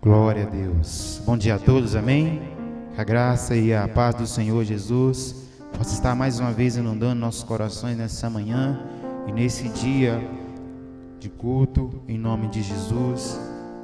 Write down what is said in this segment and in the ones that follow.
Glória a Deus. Bom dia a todos, amém? Que a graça e a paz do Senhor Jesus possa estar mais uma vez inundando nossos corações nessa manhã e nesse dia de culto, em nome de Jesus.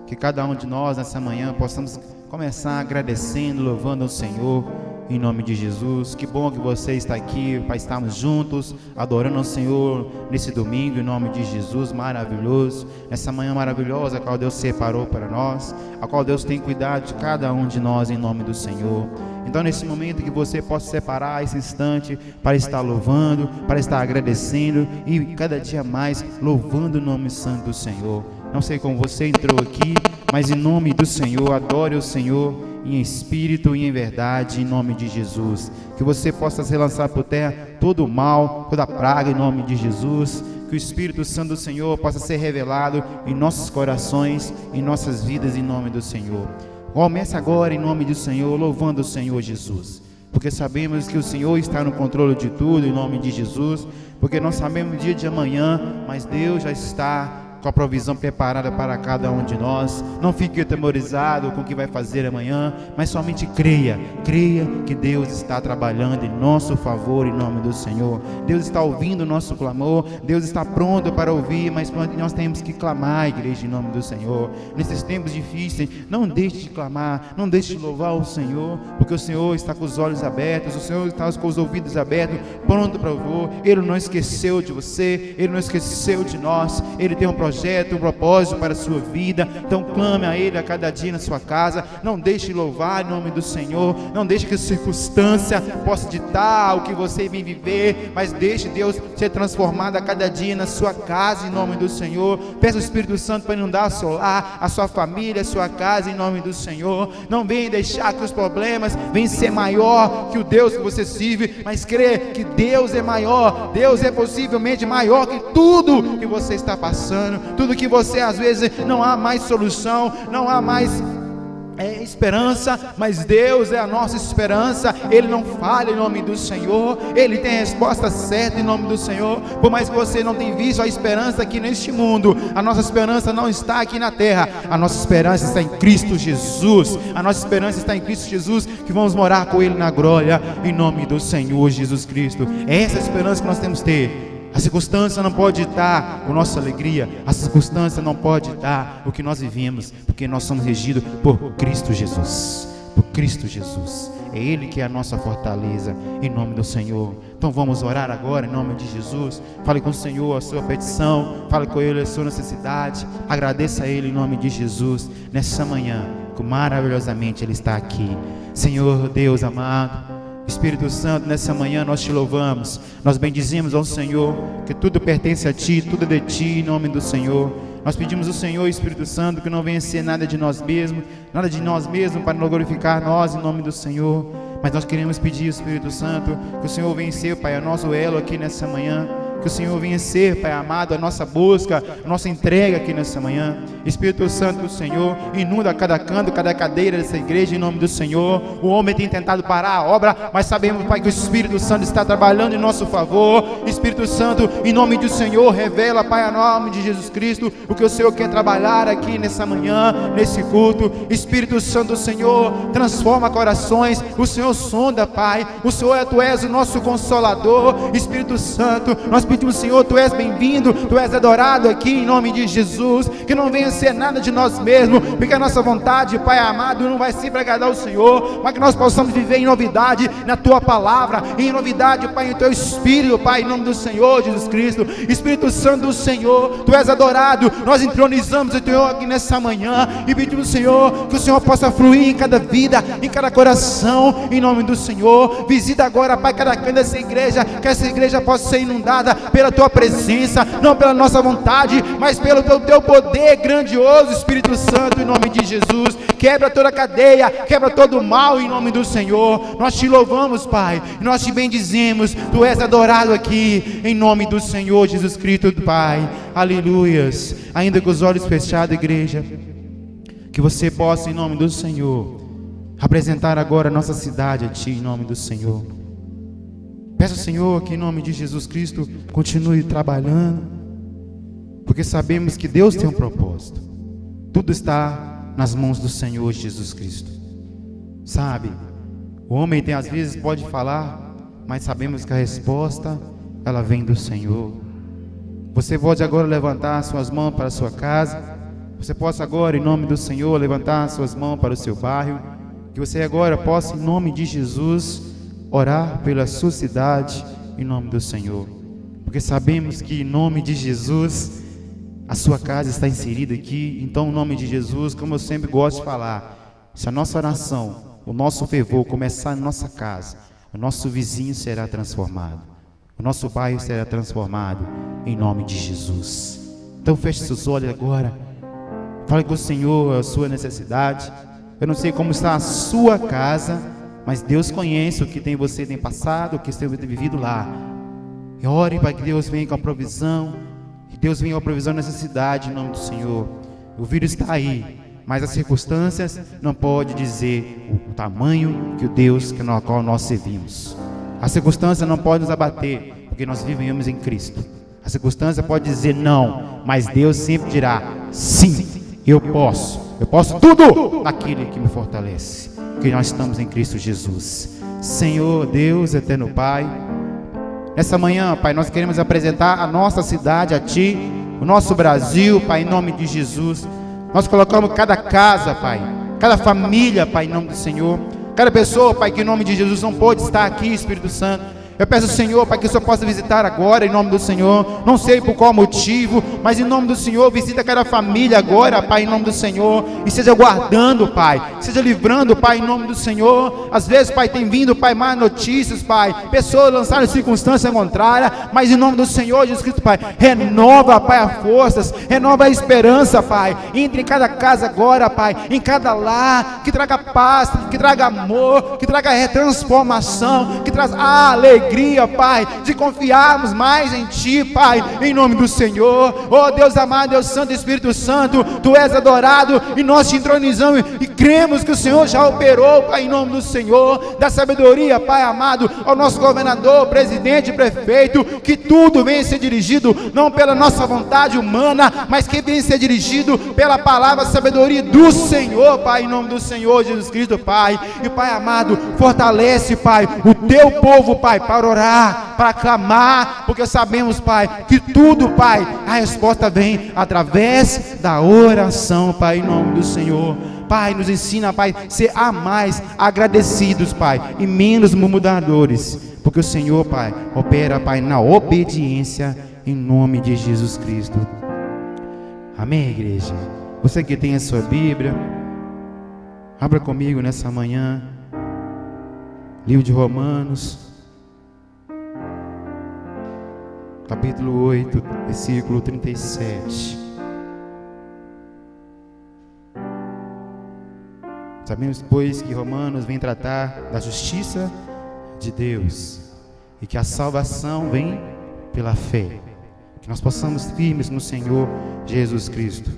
Que cada um de nós nessa manhã possamos começar agradecendo, louvando ao Senhor, em nome de Jesus. Que bom que você está aqui para estarmos juntos, adorando ao Senhor nesse domingo, em nome de Jesus, maravilhoso. Essa manhã maravilhosa, a qual Deus separou para nós, a qual Deus tem cuidado de cada um de nós, em nome do Senhor. Então, nesse momento, que você possa separar esse instante para estar louvando, para estar agradecendo e cada dia mais louvando o nome santo do Senhor. Não sei como você entrou aqui, mas em nome do Senhor, adore o Senhor em espírito e em verdade, em nome de Jesus. Que você possa se lançar por terra todo o mal, toda a praga, em nome de Jesus. Que o Espírito Santo do Senhor possa ser revelado em nossos corações, em nossas vidas, em nome do Senhor. Comece agora em nome do Senhor, louvando o Senhor Jesus, porque sabemos que o Senhor está no controle de tudo, em nome de Jesus, porque não sabemos o dia de amanhã, mas Deus já está com a provisão preparada para cada um de nós. Não fique atemorizado com o que vai fazer amanhã, mas somente creia que Deus está trabalhando em nosso favor, em nome do Senhor. Deus está ouvindo o nosso clamor, Deus está pronto para ouvir, mas nós temos que clamar, igreja, em nome do Senhor. Nesses tempos difíceis, não deixe de clamar, não deixe de louvar o Senhor, porque o Senhor está com os olhos abertos, o Senhor está com os ouvidos abertos, pronto para ouvir. Ele não esqueceu de você, Ele não esqueceu de nós, Ele tem um projeto, um propósito para a sua vida. Então clame a Ele a cada dia na sua casa. Não deixe de louvar em nome do Senhor. Não deixe que a circunstância possa ditar o que você vem viver, mas deixe Deus ser transformado a cada dia na sua casa, em nome do Senhor. Peça o Espírito Santo para inundar o seu lar, a sua família, a sua casa, em nome do Senhor. Não venha deixar que os problemas venham ser maior que o Deus que você serve, mas crê que Deus é maior. Deus é possivelmente maior que tudo que você está passando, tudo que você às vezes não há mais solução, não há mais esperança, mas Deus é a nossa esperança. Ele não falha, em nome do Senhor. Ele tem a resposta certa, em nome do Senhor. Por mais que você não tenha visto a esperança aqui neste mundo, a nossa esperança não está aqui na terra. A nossa esperança está em Cristo Jesus. A nossa esperança está em Cristo Jesus, que vamos morar com Ele na glória, em nome do Senhor Jesus Cristo. É essa a esperança que nós temos que ter. A circunstância não pode ditar a nossa alegria, a circunstância não pode ditar o que nós vivemos, porque nós somos regidos por Cristo Jesus, por Cristo Jesus. É Ele que é a nossa fortaleza, em nome do Senhor. Então vamos orar agora em nome de Jesus. Fale com o Senhor a sua petição, fale com Ele a sua necessidade, agradeça a Ele em nome de Jesus, nessa manhã, que maravilhosamente Ele está aqui. Senhor Deus amado, Espírito Santo, nessa manhã nós te louvamos, nós bendizemos ao Senhor, que tudo pertence a Ti, tudo é de Ti, em nome do Senhor. Nós pedimos ao Senhor, Espírito Santo, que não venha ser nada de nós mesmos para glorificar nós, em nome do Senhor, mas nós queremos pedir, Espírito Santo, que o Senhor venha ser, Pai, o nosso elo aqui nessa manhã, que o Senhor venha ser, Pai amado, a nossa busca, a nossa entrega aqui nessa manhã. Espírito Santo do Senhor, inunda cada canto, cada cadeira dessa igreja, em nome do Senhor. O homem tem tentado parar a obra, mas sabemos, Pai, que o Espírito Santo está trabalhando em nosso favor. Espírito Santo, em nome do Senhor, revela, Pai, em nome de Jesus Cristo, o que o Senhor quer trabalhar aqui nessa manhã, nesse culto. Espírito Santo do Senhor, transforma corações. O Senhor sonda, Pai. O Senhor, Tu és o nosso Consolador. Espírito Santo, nós pedimos, Senhor, Tu és bem-vindo, Tu és adorado aqui em nome de Jesus. Que não venha ser nada de nós mesmos, porque a nossa vontade, Pai amado, não vai sempre agradar o Senhor, mas que nós possamos viver em novidade na Tua palavra, em novidade, Pai, em Teu Espírito, Pai, em nome do Senhor Jesus Cristo. Espírito Santo do Senhor, Tu és adorado. Nós entronizamos o Senhor aqui nessa manhã e pedimos, Senhor, que o Senhor possa fluir em cada vida, em cada coração, em nome do Senhor. Visita agora, Pai, cada canto dessa igreja, que essa igreja possa ser inundada pela Tua presença, não pela nossa vontade, mas pelo Teu poder grandioso, Espírito Santo, em nome de Jesus. Quebra toda a cadeia, quebra todo o mal, em nome do Senhor. Nós Te louvamos, Pai, nós Te bendizemos. Tu és adorado aqui, em nome do Senhor Jesus Cristo, Pai. Aleluias. Ainda com os olhos fechados, igreja, que você possa, em nome do Senhor, apresentar agora a nossa cidade a Ti, em nome do Senhor. Peço ao Senhor que, em nome de Jesus Cristo, continue trabalhando, porque sabemos que Deus tem um propósito. Tudo está nas mãos do Senhor Jesus Cristo. Sabe, o homem às vezes pode falar, mas sabemos que a resposta, ela vem do Senhor. Você pode agora levantar suas mãos para a sua casa. Você possa agora, em nome do Senhor, levantar suas mãos para o seu bairro. Que você agora possa, em nome de Jesus, orar pela sua cidade, em nome do Senhor. Porque sabemos que, em nome de Jesus, a sua casa está inserida aqui. Então, em nome de Jesus, como eu sempre gosto de falar, se a nossa oração, o nosso fervor começar em nossa casa, o nosso vizinho será transformado, o nosso bairro será transformado, em nome de Jesus. Então feche seus olhos agora, fale com o Senhor a sua necessidade. Eu não sei como está a sua casa, mas Deus conhece o que você tem passado, o que você tem vivido lá. E ore para que Deus venha com a provisão, que Deus venha com a provisão nessa cidade, em nome do Senhor. O vírus está aí, mas as circunstâncias não podem dizer o tamanho que o Deus no qual nós servimos. A circunstância não pode nos abater, porque nós vivemos em Cristo. A circunstância pode dizer não, mas Deus sempre dirá sim, eu posso tudo naquele que me fortalece, porque nós estamos em Cristo Jesus. Senhor Deus, eterno Pai, nessa manhã, Pai, nós queremos apresentar a nossa cidade a Ti, o nosso Brasil, Pai, em nome de Jesus. Nós colocamos cada casa, Pai, cada família, Pai, em nome do Senhor, cada pessoa, Pai, que em nome de Jesus não pôde estar aqui, Espírito Santo. Eu peço, Senhor, Pai, que o Senhor possa visitar agora, em nome do Senhor. Não sei por qual motivo, mas em nome do Senhor, visita cada família agora, Pai, em nome do Senhor. E seja guardando, Pai, seja livrando, Pai, em nome do Senhor. Às vezes, Pai, tem vindo, Pai, más notícias, Pai, pessoas lançaram circunstância contrária, mas em nome do Senhor Jesus Cristo, Pai, renova, Pai, as forças, renova a esperança, Pai. Entre em cada casa agora, Pai, em cada lar, que traga paz, que traga amor, que traga transformação, que traz alegria, Pai, de confiarmos mais em Ti, Pai, em nome do Senhor. Oh Deus amado, Deus Santo, Espírito Santo, Tu és adorado e nós te entronizamos e cremos que o Senhor já operou, Pai, em nome do Senhor. Dá sabedoria, Pai amado, ao nosso governador, presidente, prefeito, que tudo venha ser dirigido não pela nossa vontade humana, mas que venha ser dirigido pela palavra, sabedoria do Senhor, Pai, em nome do Senhor Jesus Cristo, Pai. E Pai amado, fortalece, Pai, o Teu povo, Pai, para orar, para clamar, porque sabemos, Pai, que tudo, Pai, a resposta vem através da oração, Pai, em nome do Senhor. Pai, nos ensina, Pai, ser a mais agradecidos, Pai, e menos murmuradores, porque o Senhor, Pai, opera, Pai, na obediência, em nome de Jesus Cristo. Amém, igreja? Você que tem a sua Bíblia, abra comigo nessa manhã, livro de Romanos, capítulo 8, versículo 37. Sabemos, pois, que Romanos vem tratar da justiça de Deus e que a salvação vem pela fé. Que nós possamos firmes no Senhor Jesus Cristo.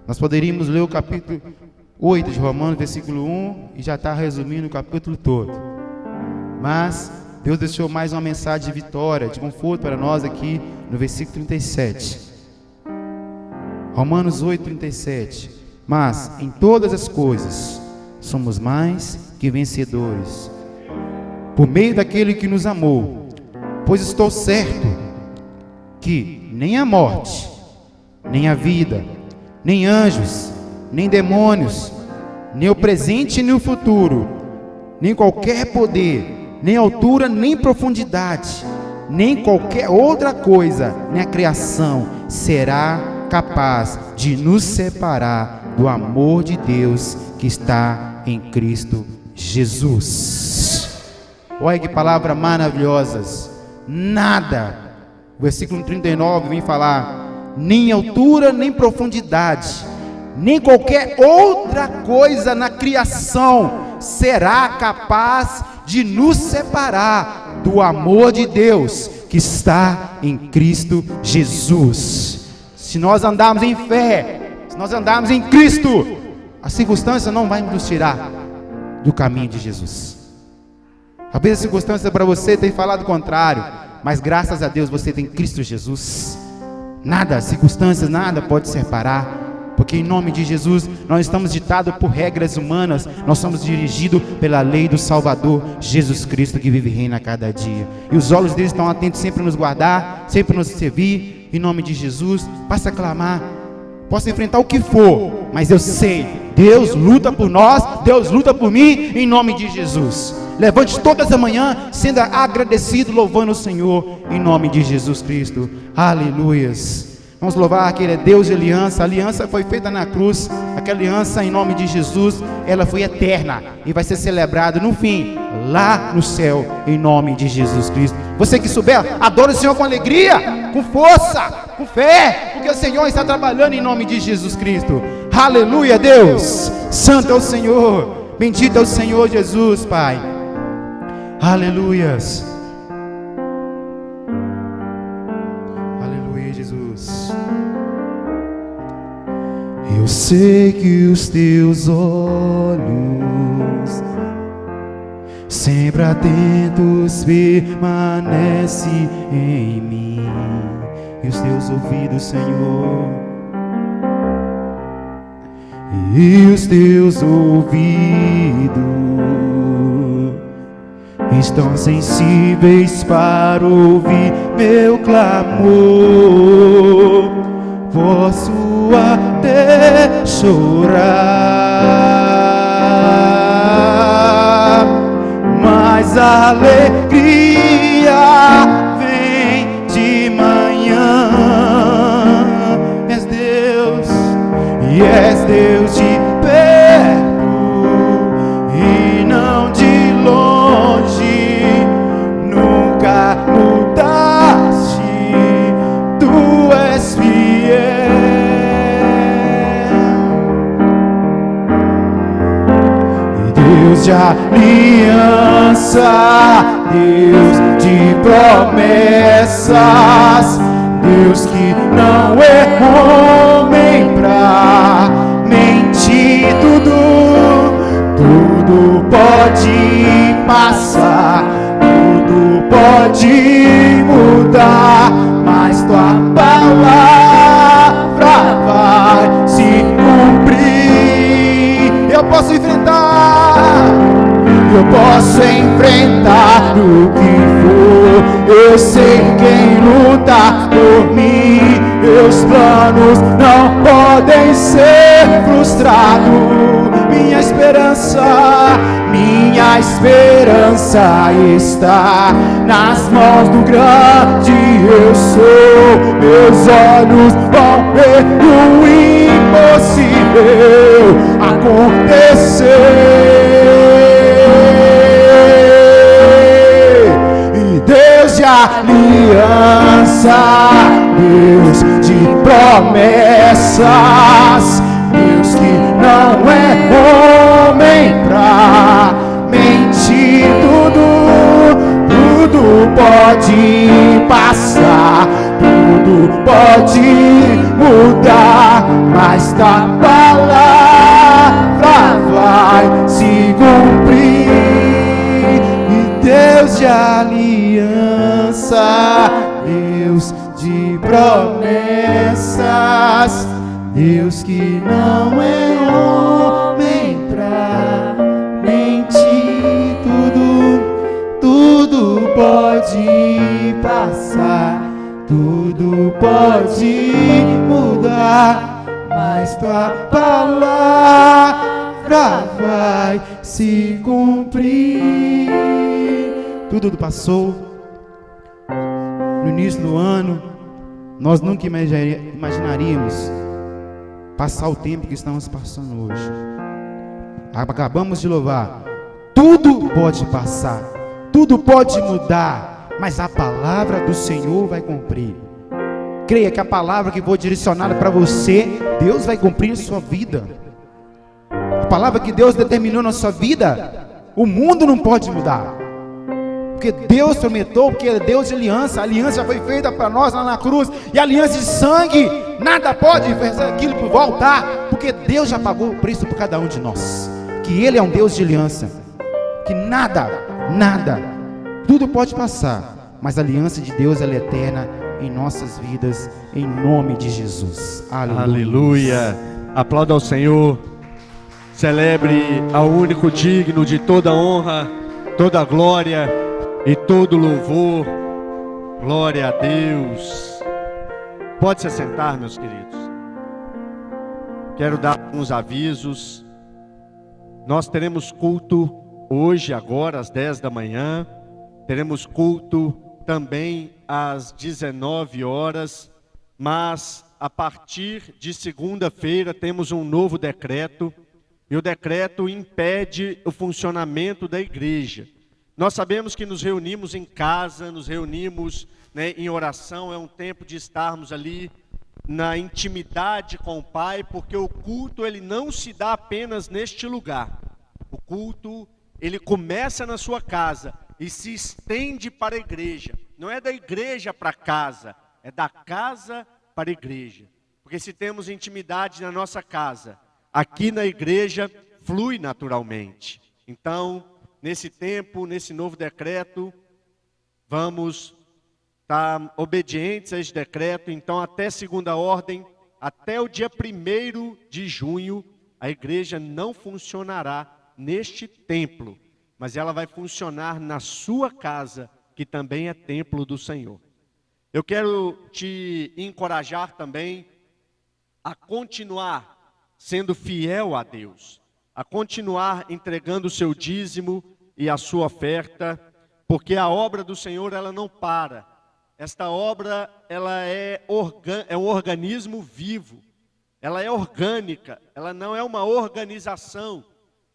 Nós poderíamos ler o capítulo 8 de Romanos, versículo 1, e já está resumindo o capítulo todo. Mas Deus deixou mais uma mensagem de vitória, de conforto para nós aqui no versículo 37. Romanos 8, 37. Mas em todas as coisas somos mais que vencedores, por meio daquele que nos amou. Pois estou certo que nem a morte, nem a vida, nem anjos, nem demônios, nem o presente nem o futuro, nem qualquer poder, nem altura, nem profundidade, nem qualquer outra coisa, nem a criação será capaz de nos separar do amor de Deus que está em Cristo Jesus. Olha que palavras maravilhosas. Nada, o versículo 39 vem falar, nem altura, nem profundidade, nem qualquer outra coisa na criação será capaz de nos separar do amor de Deus que está em Cristo Jesus. Se nós andarmos em fé, se nós andarmos em Cristo, a circunstância não vai nos tirar do caminho de Jesus. Talvez a circunstância para você tenha falado o contrário, mas graças a Deus você tem Cristo Jesus. Nada, circunstâncias, nada pode separar. Porque em nome de Jesus, nós estamos ditados por regras humanas, nós somos dirigidos pela lei do Salvador, Jesus Cristo, que vive e reina a cada dia. E os olhos deles estão atentos sempre a nos guardar, sempre a nos servir. Em nome de Jesus, passa a clamar. Posso enfrentar o que for, mas eu sei, Deus luta por nós, Deus luta por mim, em nome de Jesus. Levante todas as manhãs, sendo agradecido, louvando o Senhor, em nome de Jesus Cristo. Aleluias. Vamos louvar que Ele é Deus de aliança. A aliança foi feita na cruz. Aquela aliança em nome de Jesus, ela foi eterna e vai ser celebrada no fim, lá no céu, em nome de Jesus Cristo. Você que souber, adore o Senhor com alegria, com força, com fé, porque o Senhor está trabalhando em nome de Jesus Cristo. Aleluia, Deus. Santo é o Senhor. Bendito é o Senhor Jesus, Pai. Aleluias. Eu sei que os teus olhos, sempre atentos, permanecem em mim, e os teus ouvidos, Senhor, e os teus ouvidos estão sensíveis para ouvir meu clamor. Posso até chorar, mas a alegria vem de manhã. És Deus, e és Deus de perto e não de longe. Nunca mudaste, tu és fiel. Deus de aliança, Deus de promessas, Deus que não é homem pra mentir. Tudo pode passar, tudo pode mudar, mas tua palavra vai se cumprir. Eu posso enfrentar o que for. Eu sei quem luta por mim. Meus planos não podem ser frustrados. Minha esperança está nas mãos do grande eu sou. Meus olhos vão ver o impossível acontecer. E Deus de aliança, Deus de promessas, Deus que não é homem pra mentir. Tudo pode passar, tudo pode mudar, mas tua palavra vai se cumprir. E Deus de aliança, Deus de promessas, Deus que não é homem pra mentir. Tudo pode passar, tudo pode mudar, mas tua palavra vai se cumprir. Tudo passou. No início do ano, nós nunca imaginaríamos passar o tempo que estamos passando hoje. Acabamos de louvar. Tudo pode passar, tudo pode mudar, mas a palavra do Senhor vai cumprir. Creia que a palavra que vou direcionar para você, Deus vai cumprir em sua vida. A palavra que Deus determinou na sua vida, o mundo não pode mudar. Porque Deus prometeu, porque é Deus de aliança. A aliança já foi feita para nós lá na cruz. E a aliança de sangue, nada pode fazer aquilo por voltar, porque Deus já pagou o preço por cada um de nós. Que Ele é um Deus de aliança. Que nada, tudo pode passar, mas a aliança de Deus ela é eterna em nossas vidas, em nome de Jesus. Aleluia. Aplauda ao Senhor. Celebre ao único digno de toda honra, toda glória e todo louvor. Glória a Deus. Pode se assentar, meus queridos. Quero dar alguns avisos. Nós teremos culto hoje, agora, às 10 da manhã. Teremos culto também às 19 horas. Mas a partir de segunda-feira temos um novo decreto. E o decreto impede o funcionamento da igreja. Nós sabemos que nos reunimos em casa, nos reunimos, em oração, é um tempo de estarmos ali na intimidade com o Pai, porque o culto ele não se dá apenas neste lugar. O culto ele começa na sua casa e se estende para a igreja. Não é da igreja para casa, é da casa para a igreja. Porque se temos intimidade na nossa casa, aqui na igreja flui naturalmente. Então, nesse tempo, nesse novo decreto, vamos estar obedientes a esse decreto. Então, até segunda ordem, até o dia 1º de junho, a igreja não funcionará neste templo, mas ela vai funcionar na sua casa, que também é templo do Senhor. Eu quero te encorajar também a continuar sendo fiel a Deus, a continuar entregando o seu dízimo e a sua oferta, porque a obra do Senhor ela não para. Esta obra ela é um organismo vivo, ela é orgânica, ela não é uma organização,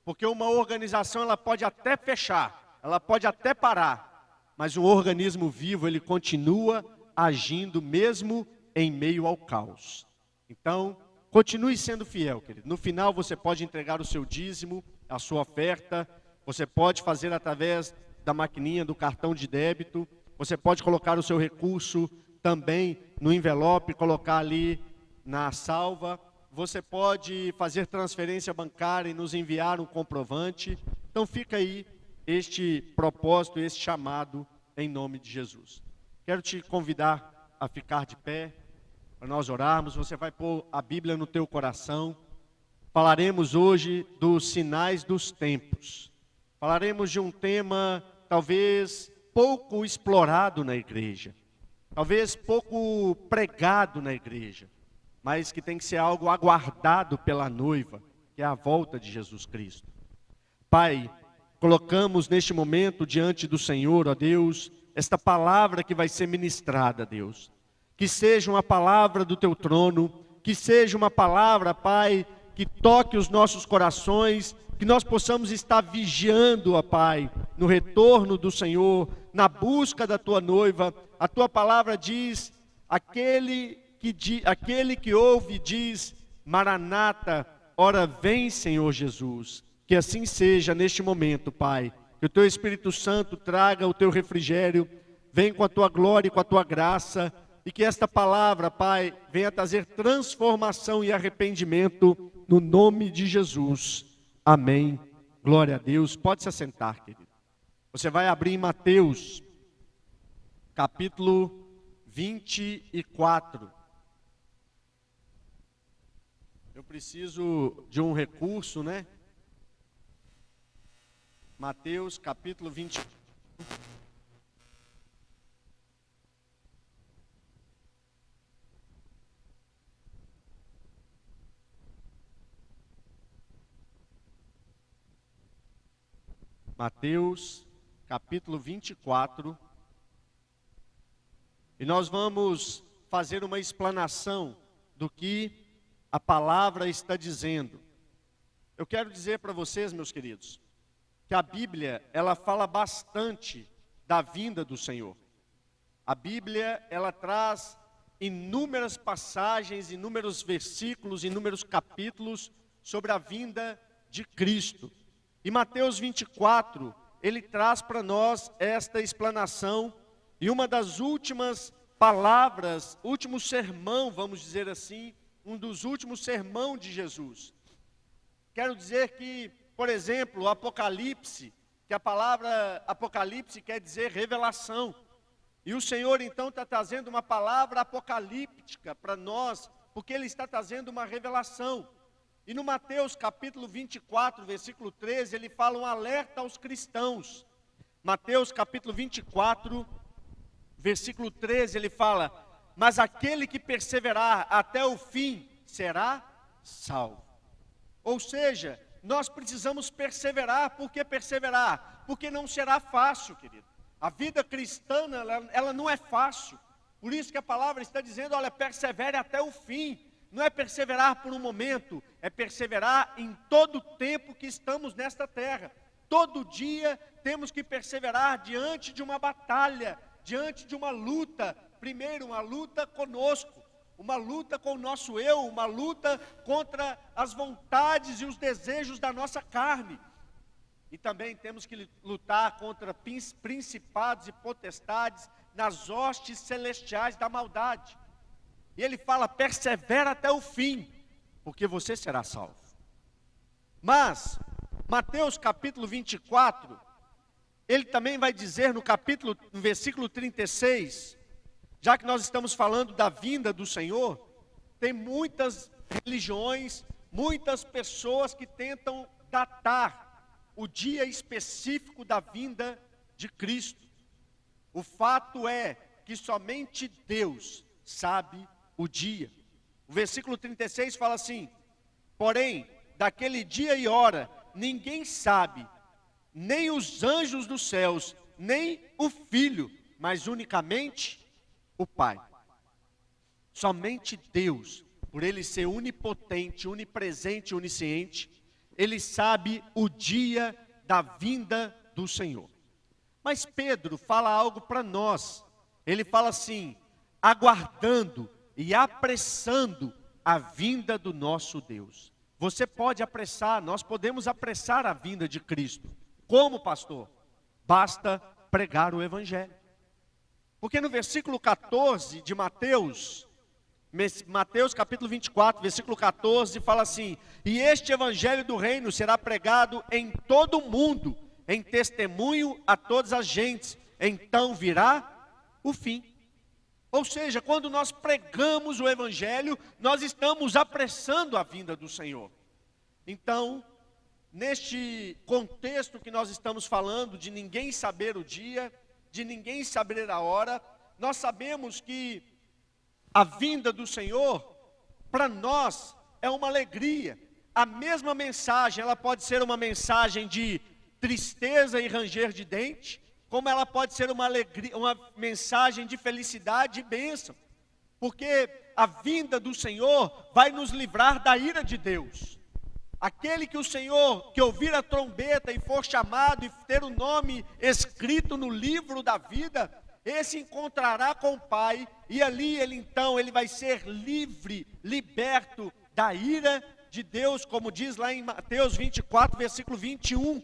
porque uma organização ela pode até fechar, ela pode até parar, mas um organismo vivo ele continua agindo mesmo em meio ao caos. Então, continue sendo fiel, querido. No final você pode entregar o seu dízimo, a sua oferta, você pode fazer através da maquininha do cartão de débito, você pode colocar o seu recurso também no envelope, colocar ali na salva, você pode fazer transferência bancária e nos enviar um comprovante. Então fica aí este propósito, este chamado em nome de Jesus. Quero te convidar a ficar de pé, para nós orarmos. Você vai pôr a Bíblia no teu coração. Falaremos hoje dos sinais dos tempos. Falaremos de um tema talvez pouco explorado na igreja. Talvez pouco pregado na igreja. Mas que tem que ser algo aguardado pela noiva, que é a volta de Jesus Cristo. Pai, colocamos neste momento diante do Senhor, ó Deus, esta palavra que vai ser ministrada, Deus. Que seja uma palavra do teu trono, que seja uma palavra, Pai, que toque os nossos corações, que nós possamos estar vigiando, ó Pai, no retorno do Senhor, na busca da tua noiva. A tua palavra diz, aquele que ouve diz, Maranata, ora vem, Senhor Jesus. Que assim seja neste momento, Pai, que o teu Espírito Santo traga o teu refrigério, vem com a tua glória e com a tua graça, e que esta palavra, Pai, venha trazer transformação e arrependimento no nome de Jesus. Amém. Glória a Deus. Pode se assentar, querido. Você vai abrir em Mateus, capítulo 24. Eu preciso de um recurso, né? Mateus, capítulo 24. Mateus, capítulo 24, e nós vamos fazer uma explanação do que a palavra está dizendo. Eu quero dizer para vocês, meus queridos, que a Bíblia, ela fala bastante da vinda do Senhor. A Bíblia, ela traz inúmeras passagens, inúmeros versículos, inúmeros capítulos sobre a vinda de Cristo. E Mateus 24, ele traz para nós esta explanação, e uma das últimas palavras, último sermão, vamos dizer assim, um dos últimos sermão de Jesus. Quero dizer que, por exemplo, o Apocalipse, que a palavra Apocalipse quer dizer revelação, e o Senhor então está trazendo uma palavra apocalíptica para nós, porque Ele está trazendo uma revelação. E no Mateus capítulo 24, versículo 13, ele fala um alerta aos cristãos. Mateus capítulo 24, versículo 13, ele fala: mas aquele que perseverar até o fim será salvo. Ou seja, nós precisamos perseverar. Por que perseverar? Porque não será fácil, querido. A vida cristã, ela não é fácil. Por isso que a palavra está dizendo, olha, persevere até o fim. Não é perseverar por um momento, é perseverar em todo o tempo que estamos nesta terra. Todo dia temos que perseverar diante de uma batalha, diante de uma luta. Primeiro, uma luta conosco, uma luta com o nosso eu, uma luta contra as vontades e os desejos da nossa carne. E também temos que lutar contra principados e potestades nas hostes celestiais da maldade. E ele fala, persevera até o fim, porque você será salvo. Mas, Mateus capítulo 24, ele também vai dizer no versículo 36, já que nós estamos falando da vinda do Senhor, tem muitas religiões, muitas pessoas que tentam datar o dia específico da vinda de Cristo. O fato é que somente Deus sabe o dia. O versículo 36 fala assim: porém, daquele dia e hora, ninguém sabe, nem os anjos dos céus, nem o Filho, mas unicamente o Pai. Somente Deus, por Ele ser onipotente, onipresente, onisciente, Ele sabe o dia da vinda do Senhor. Mas Pedro fala algo para nós. Ele fala assim: aguardando e apressando a vinda do nosso Deus. Você pode apressar, nós podemos apressar a vinda de Cristo. Como, pastor? Basta pregar o Evangelho. Porque no versículo 14 de Mateus capítulo 24, versículo 14, fala assim: e este Evangelho do reino será pregado em todo o mundo, em testemunho a todas as gentes, então virá o fim. Ou seja, quando nós pregamos o Evangelho, nós estamos apressando a vinda do Senhor. Então, neste contexto que nós estamos falando, de ninguém saber o dia, de ninguém saber a hora, nós sabemos que a vinda do Senhor, para nós, é uma alegria. A mesma mensagem, ela pode ser uma mensagem de tristeza e ranger de dente, como ela pode ser uma alegria, uma mensagem de felicidade e bênção. Porque a vinda do Senhor vai nos livrar da ira de Deus. Aquele que o Senhor, que ouvir a trombeta e for chamado e ter o nome escrito no livro da vida, esse encontrará com o Pai, e ali ele vai ser livre, liberto da ira de Deus, como diz lá em Mateus 24, versículo 21.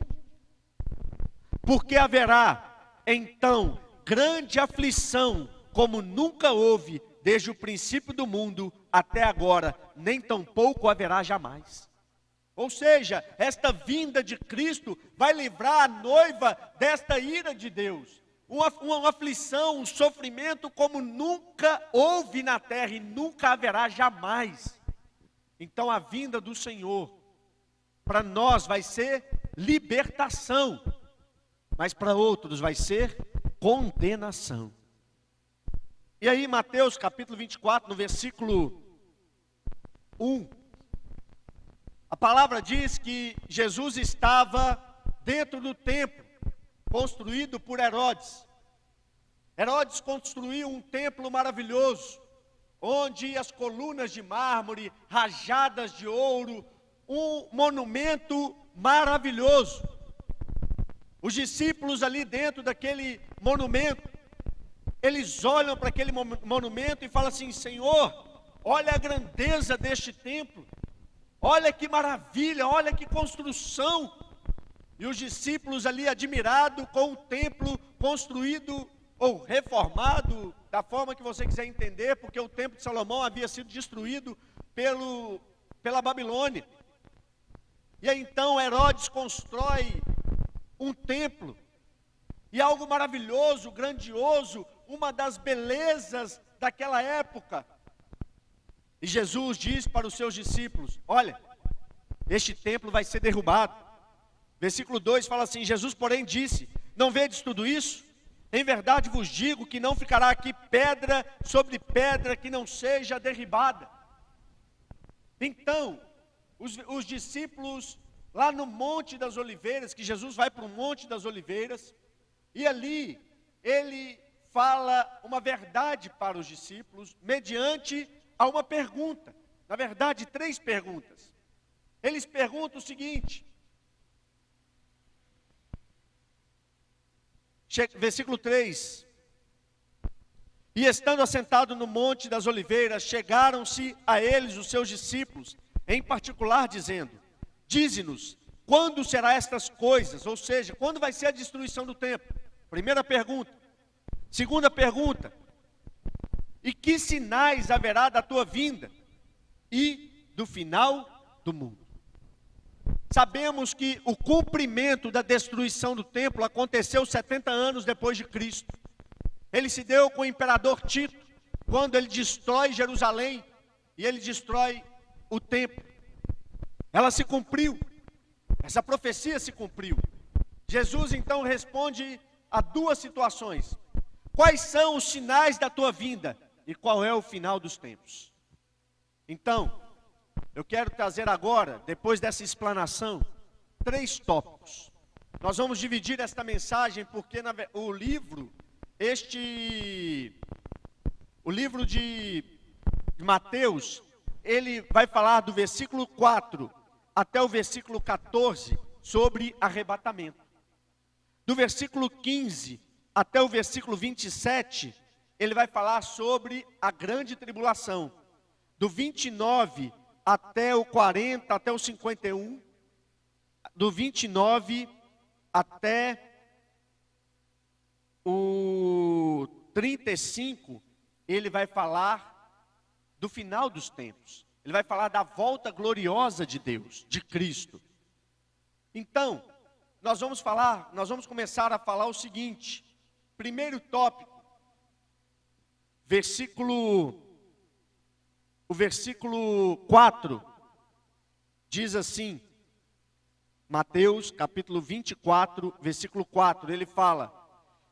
Porque haverá então grande aflição, como nunca houve desde o princípio do mundo até agora, nem tampouco haverá jamais. Ou seja, esta vinda de Cristo vai livrar a noiva desta ira de Deus. Uma aflição, um sofrimento como nunca houve na terra e nunca haverá jamais. Então a vinda do Senhor, para nós vai ser libertação, mas para outros vai ser condenação. E aí Mateus capítulo 24, no versículo 1, a palavra diz que Jesus estava dentro do templo, construído por Herodes. Herodes construiu um templo maravilhoso, onde as colunas de mármore, rajadas de ouro, um monumento maravilhoso. Os discípulos ali dentro daquele monumento, eles olham para aquele monumento e falam assim: Senhor, olha a grandeza deste templo, olha que maravilha, olha que construção. E os discípulos ali admirados com o templo construído ou reformado, da forma que você quiser entender, porque o templo de Salomão havia sido destruído pela Babilônia. E aí então Herodes constrói um templo, e algo maravilhoso, grandioso, uma das belezas daquela época. E Jesus diz para os seus discípulos: olha, este templo vai ser derrubado. Versículo 2 fala assim: Jesus, porém, disse: não vedes tudo isso? Em verdade vos digo que não ficará aqui pedra sobre pedra que não seja derribada. Então, os discípulos, lá no Monte das Oliveiras, que Jesus vai para o Monte das Oliveiras, e ali ele fala uma verdade para os discípulos, mediante a uma pergunta. Na verdade, 3 perguntas. Eles perguntam o seguinte, versículo 3: e estando assentado no Monte das Oliveiras, chegaram-se a eles os seus discípulos, em particular dizendo: dize-nos, quando será estas coisas? Ou seja, quando vai ser a destruição do templo? Primeira pergunta. Segunda pergunta: e que sinais haverá da tua vinda e do final do mundo? Sabemos que o cumprimento da destruição do templo aconteceu 70 anos depois de Cristo. Ele se deu com o imperador Tito, quando ele destrói Jerusalém e ele destrói o templo. Ela se cumpriu, essa profecia se cumpriu. Jesus então responde a 2 situações: quais são os sinais da tua vinda e qual é o final dos tempos? Então, eu quero trazer agora, depois dessa explanação, 3 tópicos. Nós vamos dividir esta mensagem porque o livro de Mateus, ele vai falar do versículo 4 até o versículo 14 sobre arrebatamento. Do versículo 15 até o versículo 27, ele vai falar sobre a grande tribulação. Do 29 até o 40, até o 51, do 29 até o 35, ele vai falar do final dos tempos. Ele vai falar da volta gloriosa de Deus, de Cristo. Então, nós vamos começar a falar o seguinte. Primeiro tópico, o versículo 4, diz assim, Mateus capítulo 24, versículo 4, ele fala: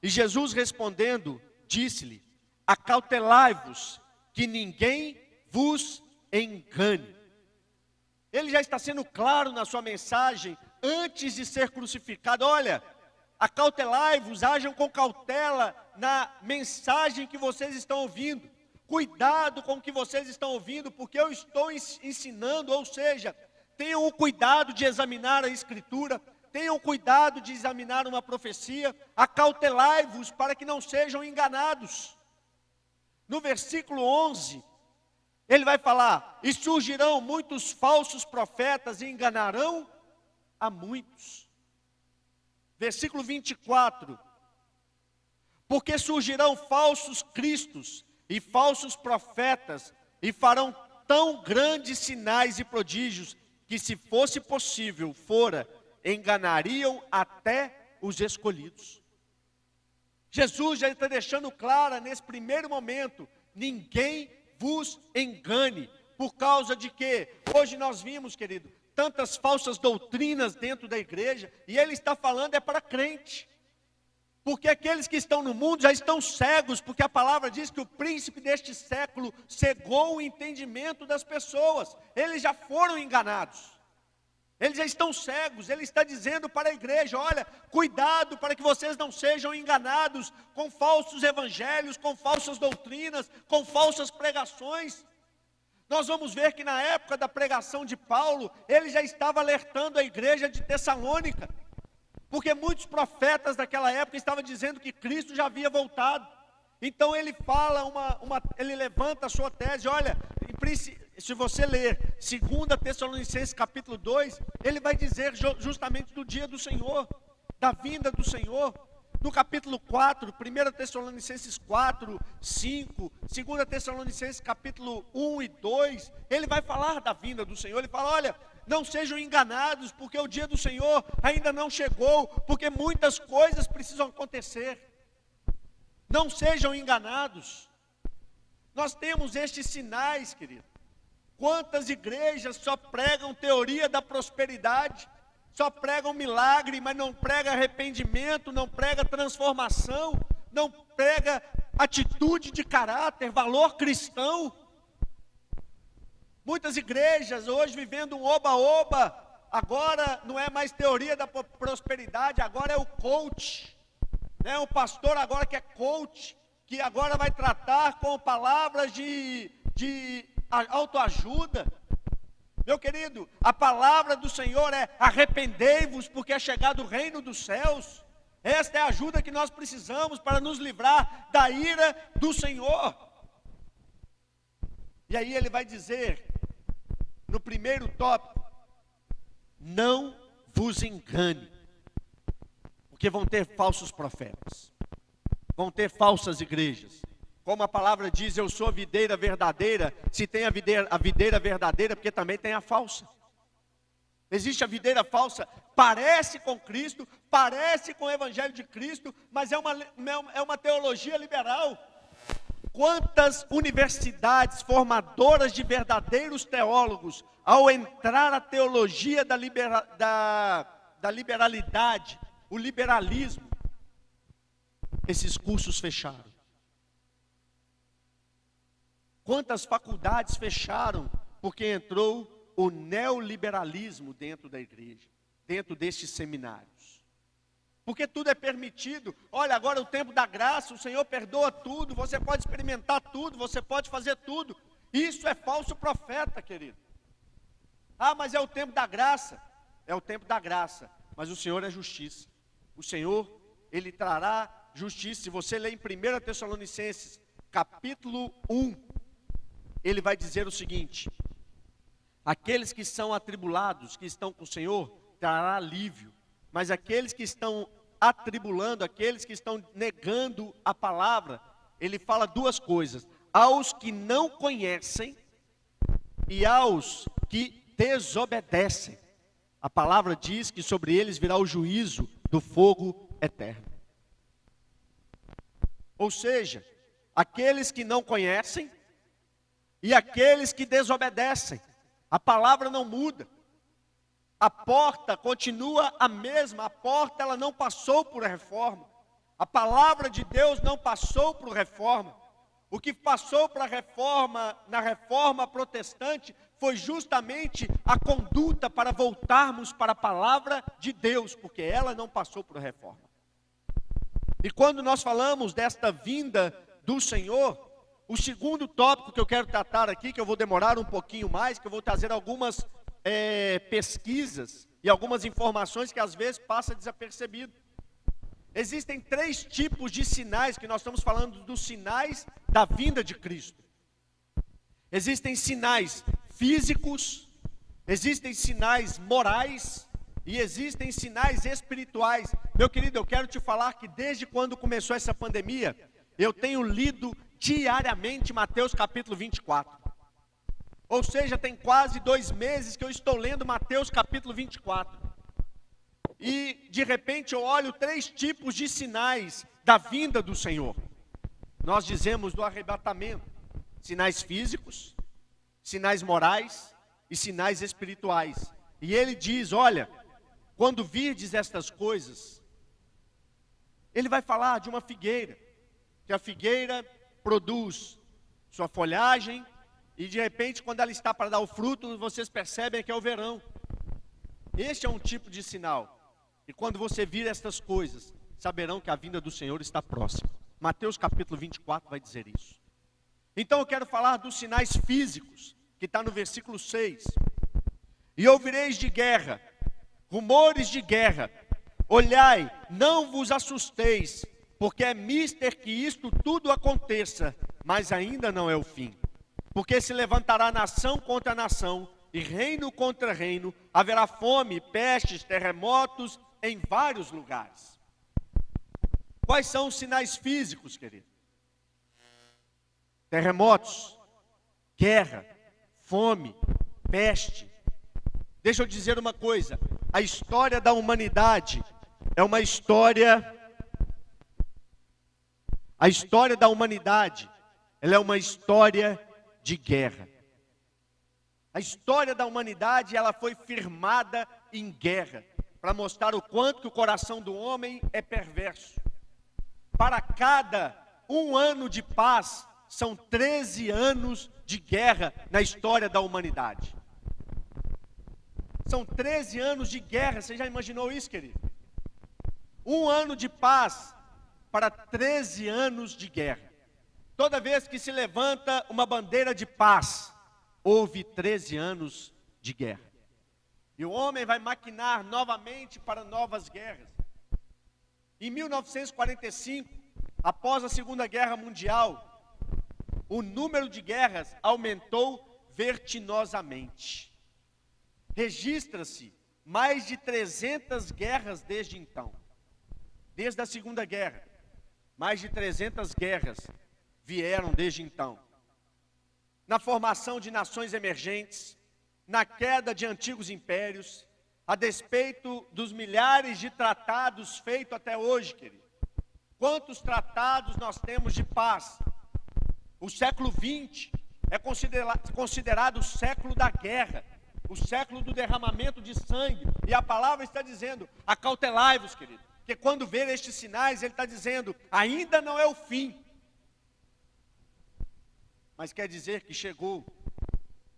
e Jesus respondendo, disse-lhe: acautelai-vos, que ninguém vos engane. Ele já está sendo claro na sua mensagem, antes de ser crucificado. Olha, acautelai-vos, ajam com cautela na mensagem que vocês estão ouvindo. Cuidado com o que vocês estão ouvindo, porque eu estou ensinando, ou seja, tenham o cuidado de examinar a Escritura, tenham cuidado de examinar uma profecia, acautelai-vos para que não sejam enganados. No versículo 11, ele vai falar: e surgirão muitos falsos profetas e enganarão a muitos. Versículo 24, porque surgirão falsos cristos e falsos profetas, e farão tão grandes sinais e prodígios, que se fosse possível, enganariam até os escolhidos. Jesus já está deixando claro nesse primeiro momento: ninguém vos engane, por causa de que hoje nós vimos, querido, tantas falsas doutrinas dentro da igreja, e ele está falando para crente. Porque aqueles que estão no mundo já estão cegos, porque a palavra diz que o príncipe deste século cegou o entendimento das pessoas. Eles já foram enganados. Eles já estão cegos. Ele está dizendo para a igreja: olha, cuidado para que vocês não sejam enganados com falsos evangelhos, com falsas doutrinas, com falsas pregações. Nós vamos ver que na época da pregação de Paulo, ele já estava alertando a igreja de Tessalônica. Porque muitos profetas daquela época estavam dizendo que Cristo já havia voltado. Então ele fala, ele levanta a sua tese. Olha, se você ler 2 Tessalonicenses capítulo 2, ele vai dizer justamente do dia do Senhor, da vinda do Senhor. No capítulo 4, 1 Tessalonicenses 4, 5, 2 Tessalonicenses capítulo 1 e 2, ele vai falar da vinda do Senhor. Ele fala: olha, não sejam enganados, porque o dia do Senhor ainda não chegou, porque muitas coisas precisam acontecer. Não sejam enganados. Nós temos estes sinais, querido. Quantas igrejas só pregam teoria da prosperidade, só pregam milagre, mas não prega arrependimento, não prega transformação, não prega atitude de caráter, valor cristão. Muitas igrejas hoje vivendo um oba-oba, agora não é mais teoria da prosperidade, agora é o coach, né? O pastor agora que é coach, que agora vai tratar com palavras de autoajuda. Meu querido, a palavra do Senhor é: arrependei-vos, porque é chegado o reino dos céus. Esta é a ajuda que nós precisamos para nos livrar da ira do Senhor. E aí ele vai dizer, no primeiro tópico: não vos engane, porque vão ter falsos profetas, vão ter falsas igrejas. Como a palavra diz, eu sou a videira verdadeira. Se tem a videira verdadeira, porque também tem a falsa. Existe a videira falsa, parece com Cristo, parece com o Evangelho de Cristo, mas é uma teologia liberal. Quantas universidades formadoras de verdadeiros teólogos, ao entrar a teologia da liberalidade, o liberalismo, esses cursos fecharam. Quantas faculdades fecharam porque entrou o neoliberalismo dentro da igreja, dentro destes seminários? Porque tudo é permitido. Olha, agora é o tempo da graça, o Senhor perdoa tudo, você pode experimentar tudo, você pode fazer tudo. Isso é falso profeta, querido. Ah, mas é o tempo da graça. É o tempo da graça, mas o Senhor é justiça. O Senhor, Ele trará justiça. Se você ler em 1 Tessalonicenses, capítulo 1, ele vai dizer o seguinte: aqueles que são atribulados, que estão com o Senhor, trará alívio. Mas aqueles que estão atribulando, aqueles que estão negando a palavra, ele fala duas coisas: aos que não conhecem e aos que desobedecem. A palavra diz que sobre eles virá o juízo do fogo eterno. Ou seja, aqueles que não conhecem e aqueles que desobedecem. A palavra não muda. A porta continua a mesma. A porta, ela não passou por reforma. A palavra de Deus não passou por reforma. O que passou para a reforma, na reforma protestante, foi justamente a conduta para voltarmos para a palavra de Deus, porque ela não passou por reforma. E quando nós falamos desta vinda do Senhor, o segundo tópico que eu quero tratar aqui, que eu vou demorar um pouquinho mais, que eu vou trazer algumas pesquisas e algumas informações que às vezes passa desapercebido. Existem 3 tipos de sinais, que nós estamos falando dos sinais da vinda de Cristo. Existem sinais físicos, existem sinais morais e existem sinais espirituais. Meu querido, eu quero te falar que desde quando começou essa pandemia, eu tenho lido diariamente Mateus capítulo 24. Ou seja, tem quase 2 meses que eu estou lendo Mateus capítulo 24. E de repente eu olho 3 tipos de sinais da vinda do Senhor. Nós dizemos do arrebatamento: sinais físicos, sinais morais e sinais espirituais. E ele diz: olha, quando virdes estas coisas, ele vai falar de uma figueira, que a figueira produz sua folhagem, e de repente quando ela está para dar o fruto, vocês percebem que é o verão. Este é um tipo de sinal. E quando você vir estas coisas, saberão que a vinda do Senhor está próxima. Mateus capítulo 24 vai dizer isso. Então eu quero falar dos sinais físicos, que está no versículo 6. E ouvireis de guerra, rumores de guerra. Olhai, não vos assusteis, porque é mister que isto tudo aconteça, mas ainda não é o fim. Porque se levantará nação contra nação, e reino contra reino, haverá fome, pestes, terremotos em vários lugares. Quais são os sinais físicos, querido? Terremotos, guerra, fome, peste. Deixa eu dizer uma coisa: a história da humanidade é uma história... A história da humanidade, ela é uma história de guerra. A história da humanidade, ela foi firmada em guerra, para mostrar o quanto que o coração do homem é perverso. Para cada 1 ano de paz, são 13 anos de guerra na história da humanidade. São 13 anos de guerra, você já imaginou isso, querido? 1 ano de paz para 13 anos de guerra. Toda vez que se levanta uma bandeira de paz, houve 13 anos de guerra. E o homem vai maquinar novamente para novas guerras. Em 1945, após a Segunda Guerra Mundial, o número de guerras aumentou vertiginosamente. Registra-se mais de 300 guerras desde então. Desde a Segunda Guerra, mais de 300 guerras vieram desde então. Na formação de nações emergentes, na queda de antigos impérios, a despeito dos milhares de tratados feitos até hoje, querido. Quantos tratados nós temos de paz? O século XX é considerado o século da guerra, o século do derramamento de sangue. E a palavra está dizendo, acautelai-vos, querido. Porque quando ver estes sinais, ele está dizendo, ainda não é o fim. Mas quer dizer que chegou,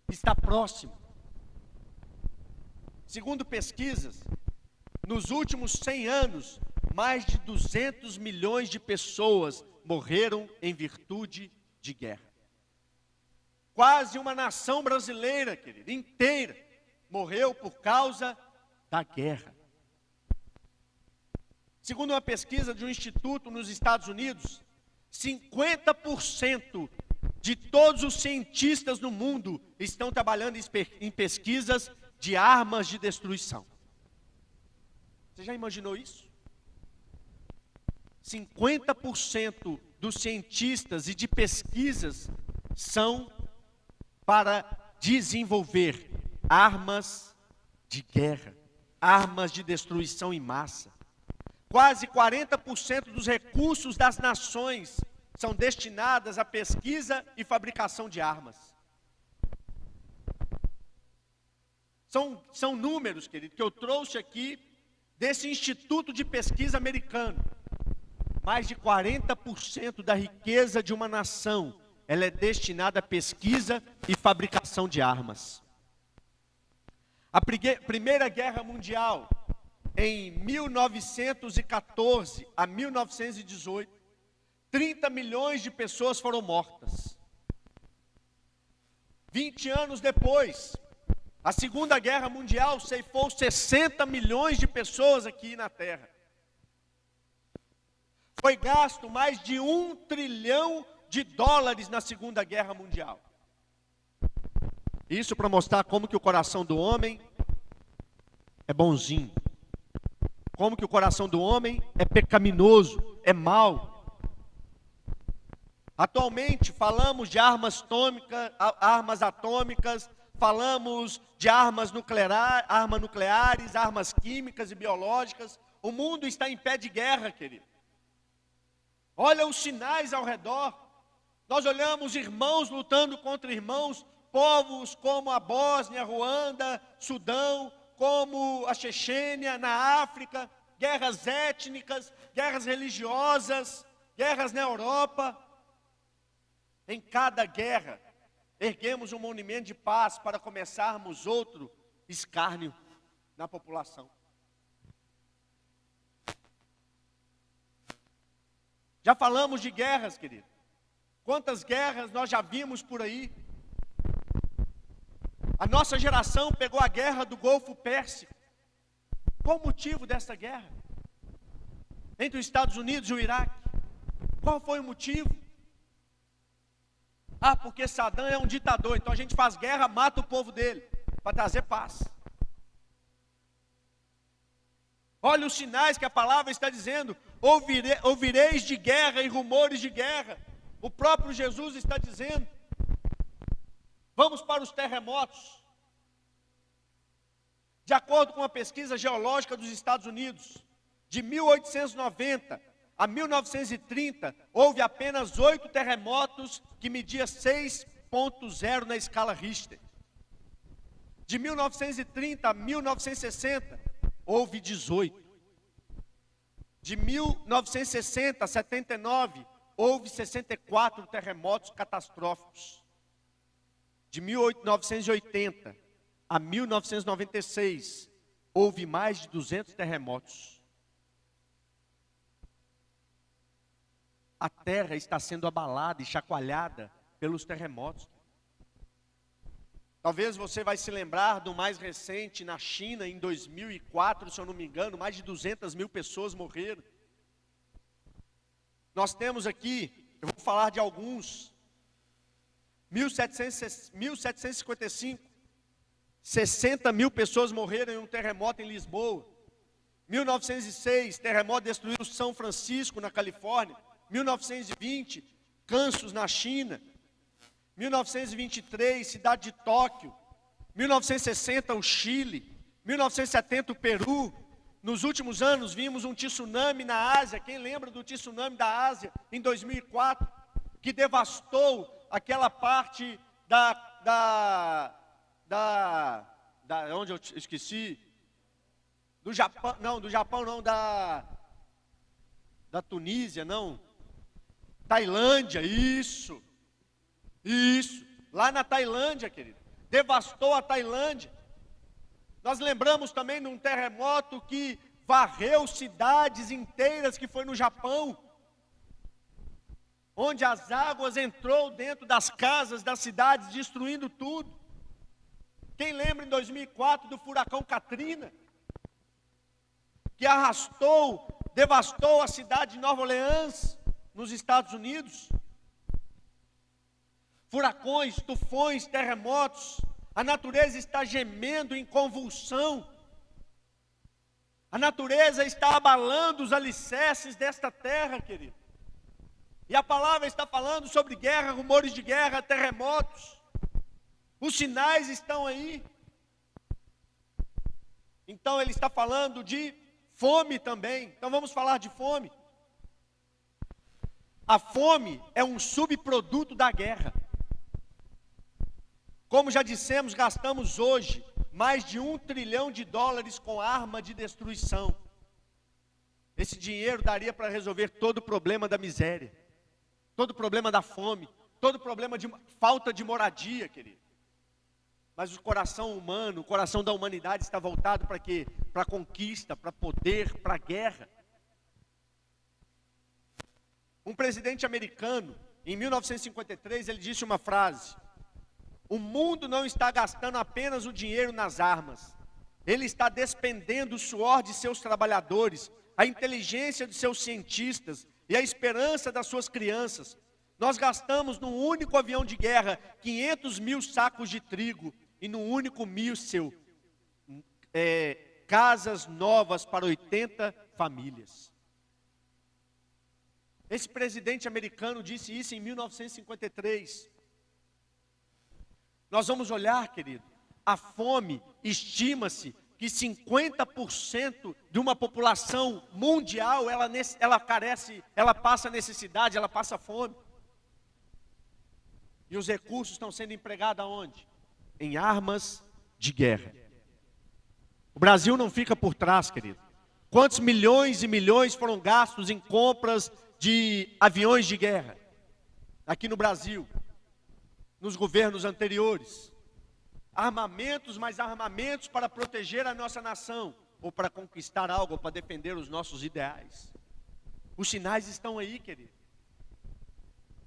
está próximo. Segundo pesquisas, nos últimos 100 anos, mais de 200 milhões de pessoas morreram em virtude de guerra. Quase uma nação brasileira, querida, inteira, morreu por causa da guerra. Segundo uma pesquisa de um instituto nos Estados Unidos, 50% de todos os cientistas no mundo estão trabalhando em pesquisas de armas de destruição. Você já imaginou isso? 50% dos cientistas e de pesquisas são para desenvolver armas de guerra, armas de destruição em massa. Quase 40% dos recursos das nações são destinados à pesquisa e fabricação de armas. São números, querido, que eu trouxe aqui desse instituto de pesquisa americano. Mais de 40% da riqueza de uma nação, ela é destinada à pesquisa e fabricação de armas. A Primeira Guerra Mundial, em 1914 a 1918, 30 milhões de pessoas foram mortas. 20 anos depois, a Segunda Guerra Mundial ceifou 60 milhões de pessoas aqui na Terra. Foi gasto mais de $1 trilhão na Segunda Guerra Mundial. Isso para mostrar como que o coração do homem é bonzinho. Como que o coração do homem é pecaminoso, é mau. Atualmente falamos de armas atômicas, falamos de armas nucleares, armas químicas e biológicas. O mundo está em pé de guerra, querido. Olha os sinais ao redor. Nós olhamos irmãos lutando contra irmãos, povos como a Bósnia, Ruanda, Sudão, como a Chechênia, na África, guerras étnicas, guerras religiosas, guerras na Europa. Em cada guerra, erguemos um monumento de paz para começarmos outro escárnio na população. Já falamos de guerras, querido. Quantas guerras nós já vimos por aí? A nossa geração pegou a guerra do Golfo Pérsico. Qual o motivo dessa guerra? Entre os Estados Unidos e o Iraque. Qual foi o motivo? Ah, porque Saddam é um ditador, então a gente faz guerra, mata o povo dele, para trazer paz. Olha os sinais que a palavra está dizendo, ouvireis de guerra e rumores de guerra. O próprio Jesus está dizendo. Vamos para os terremotos. De acordo com a pesquisa geológica dos Estados Unidos, de 1890 a 1930, houve apenas 8 terremotos que mediam 6,0 na escala Richter. De 1930 a 1960, houve 18. De 1960 a 79, houve 64 terremotos catastróficos. De 1980 a 1996, houve mais de 200 terremotos. A terra está sendo abalada e chacoalhada pelos terremotos. Talvez você vai se lembrar do mais recente na China, em 2004, se eu não me engano, mais de 200 mil pessoas morreram. Nós temos aqui, eu vou falar de alguns, 1755, 60 mil pessoas morreram em um terremoto em Lisboa. 1906, terremoto destruiu São Francisco, na Califórnia. 1920, Kansas, na China. 1923, cidade de Tóquio. 1960, o Chile. 1970, o Peru. Nos últimos anos, vimos um tsunami na Ásia. Quem lembra do tsunami da Ásia, em 2004? Que devastou aquela parte onde eu esqueci? Do Japão, não, da Tunísia, não. Tailândia, isso, lá na Tailândia, querido, devastou a Tailândia. Nós lembramos também de um terremoto que varreu cidades inteiras, que foi no Japão, onde as águas entrou dentro das casas das cidades, destruindo tudo. Quem lembra em 2004 do furacão Katrina, que devastou a cidade de Nova Orleans, nos Estados Unidos? Furacões, tufões, terremotos, a natureza está gemendo em convulsão. A natureza está abalando os alicerces desta terra, querido. E a palavra está falando sobre guerra, rumores de guerra, terremotos. Os sinais estão aí. Então ele está falando de fome também. Então vamos falar de fome. A fome é um subproduto da guerra. Como já dissemos, gastamos hoje mais de $1 trilhão com arma de destruição. Esse dinheiro daria para resolver todo o problema da miséria, todo o problema da fome, todo o problema de falta de moradia, querido. Mas o coração humano, o coração da humanidade está voltado para quê? Para conquista, para poder, para guerra. Um presidente americano, em 1953, ele disse uma frase: o mundo não está gastando apenas o dinheiro nas armas, ele está despendendo o suor de seus trabalhadores, a inteligência de seus cientistas e a esperança das suas crianças. Nós gastamos num único avião de guerra 500 mil sacos de trigo e num único míssil casas novas para 80 famílias. Esse presidente americano disse isso em 1953. Nós vamos olhar, querido, a fome, estima-se que 50% de uma população mundial, ela carece, ela passa necessidade, ela passa fome. E os recursos estão sendo empregados aonde? Em armas de guerra. O Brasil não fica por trás, querido. Quantos milhões e milhões foram gastos em compras de aviões de guerra aqui no Brasil, nos governos anteriores? Armamentos, mais armamentos para proteger a nossa nação, ou para conquistar algo, ou para defender os nossos ideais. Os sinais estão aí, querido.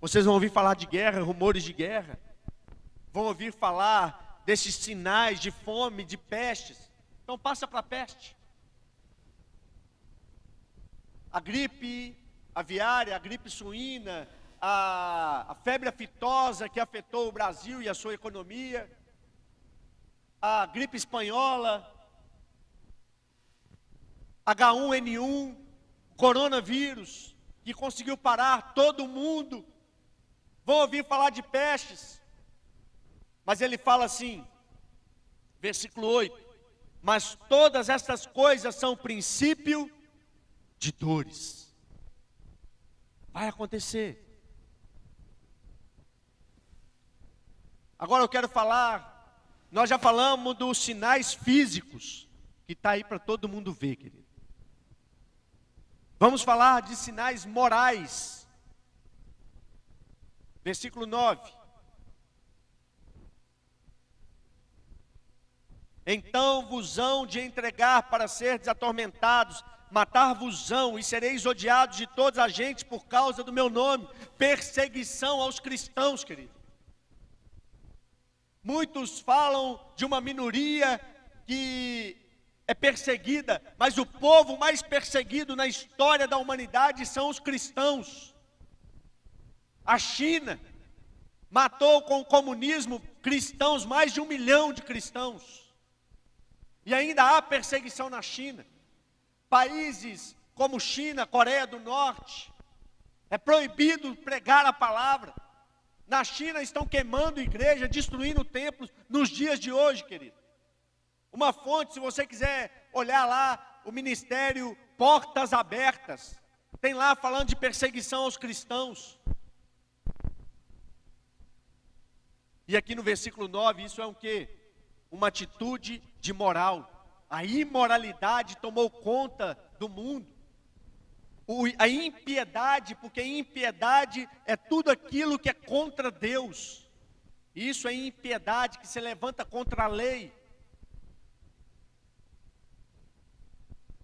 Vocês vão ouvir falar de guerra, rumores de guerra, vão ouvir falar desses sinais de fome, de pestes. Então passa para a peste. A gripe aviária, a gripe suína, a febre aftosa que afetou o Brasil e a sua economia, a gripe espanhola, H1N1, coronavírus, que conseguiu parar todo mundo. Vão ouvir falar de pestes, mas ele fala assim, versículo 8: mas todas estas coisas são princípio de dores. Vai acontecer. Agora eu quero falar Nós já falamos dos sinais físicos, que está aí para todo mundo ver, querido. Vamos falar de sinais morais. Versículo 9. Então vos hão de entregar para seres atormentados, matar-vos-ão e sereis odiados de todas as gentes por causa do meu nome. Perseguição aos cristãos, querido. Muitos falam de uma minoria que é perseguida, mas o povo mais perseguido na história da humanidade são os cristãos. A China matou com o comunismo cristãos, mais de 1 milhão de cristãos. E ainda há perseguição na China. Países como China, Coreia do Norte, é proibido pregar a palavra. Na China estão queimando igreja, destruindo templos nos dias de hoje, querido. Uma fonte, se você quiser olhar lá, o ministério Portas Abertas, tem lá falando de perseguição aos cristãos. E aqui no versículo 9, isso é o quê? Uma atitude de moral. A imoralidade tomou conta do mundo. A impiedade, porque impiedade é tudo aquilo que é contra Deus. Isso é impiedade que se levanta contra a lei.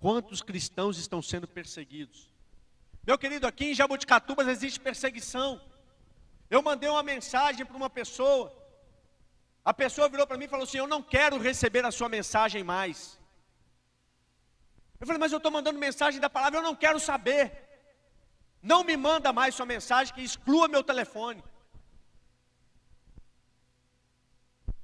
Quantos cristãos estão sendo perseguidos? Meu querido, aqui em Jaboticatubas existe perseguição. Eu mandei uma mensagem para uma pessoa. A pessoa virou para mim e falou assim: eu não quero receber a sua mensagem mais. Eu falei: mas eu estou mandando mensagem da palavra, eu não quero saber. Não me manda mais sua mensagem, que exclua meu telefone.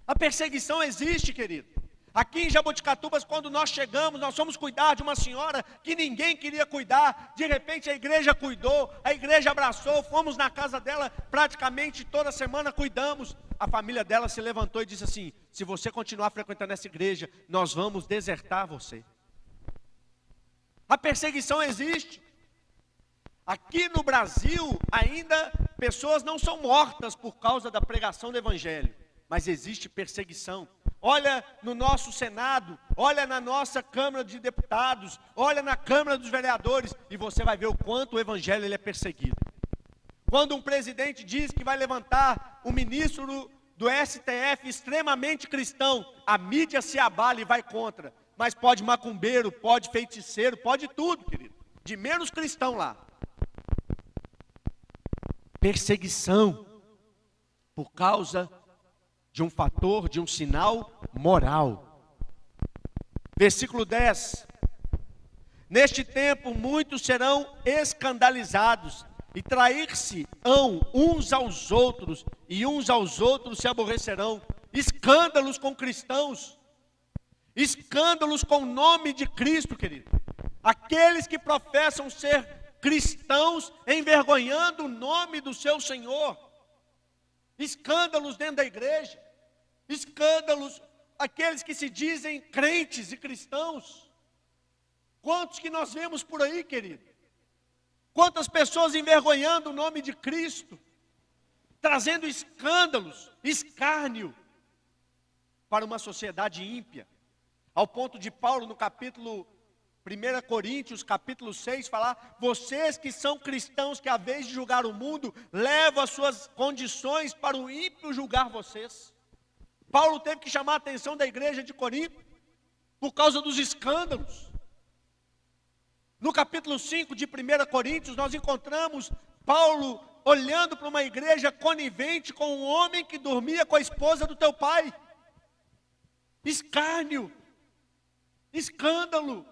A perseguição existe, querido. Aqui em Jaboticatubas, quando nós chegamos, nós fomos cuidar de uma senhora que ninguém queria cuidar. De repente a igreja cuidou, a igreja abraçou, fomos na casa dela praticamente toda semana, cuidamos. A família dela se levantou e disse assim: se você continuar frequentando essa igreja, nós vamos desertar você. A perseguição existe. Aqui no Brasil, ainda pessoas não são mortas por causa da pregação do evangelho, mas existe perseguição. Olha no nosso Senado, olha na nossa Câmara de Deputados, olha na Câmara dos Vereadores, e você vai ver o quanto o evangelho ele é perseguido. Quando um presidente diz que vai levantar um ministro do STF extremamente cristão, a mídia se abala e vai contra. Mas pode macumbeiro, pode feiticeiro, pode tudo, querido. De menos cristão lá. Perseguição por causa de um fator, de um sinal moral. Versículo 10. Neste tempo muitos serão escandalizados e trair-se-ão uns aos outros, e uns aos outros se aborrecerão. Escândalos com cristãos, escândalos com o nome de Cristo, querido. Aqueles que professam ser cristãos envergonhando o nome do seu Senhor. Escândalos dentro da igreja, escândalos, aqueles que se dizem crentes e cristãos. Quantos que nós vemos por aí, querido? Quantas pessoas envergonhando o nome de Cristo, trazendo escândalos, escárnio para uma sociedade ímpia, ao ponto de Paulo no capítulo 1 Coríntios, capítulo 6, falar: vocês que são cristãos, que a vez de julgar o mundo, levam as suas condições para o ímpio julgar vocês. Paulo teve que chamar a atenção da igreja de Corinto, por causa dos escândalos. No capítulo 5 de 1 Coríntios, nós encontramos Paulo olhando para uma igreja conivente com um homem que dormia com a esposa do teu pai. Escárnio, escândalo.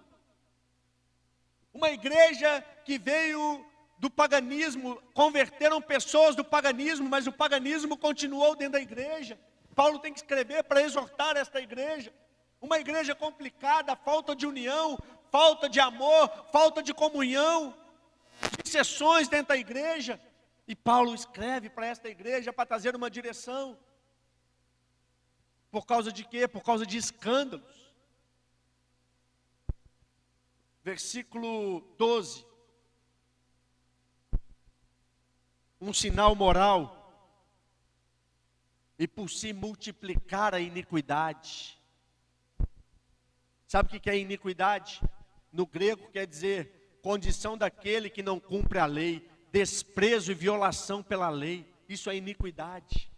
Uma igreja que veio do paganismo, converteram pessoas do paganismo, mas o paganismo continuou dentro da igreja. Paulo tem que escrever para exortar esta igreja. Uma igreja complicada, falta de união, falta de amor, falta de comunhão, dissensões dentro da igreja. E Paulo escreve para esta igreja para trazer uma direção. Por causa de quê? Por causa de escândalos. Versículo 12. Um sinal moral. e por se multiplicar a iniquidade. Sabe o que é iniquidade? No grego quer dizer condição daquele que não cumpre a lei, desprezo e violação pela lei. Isso é iniquidade.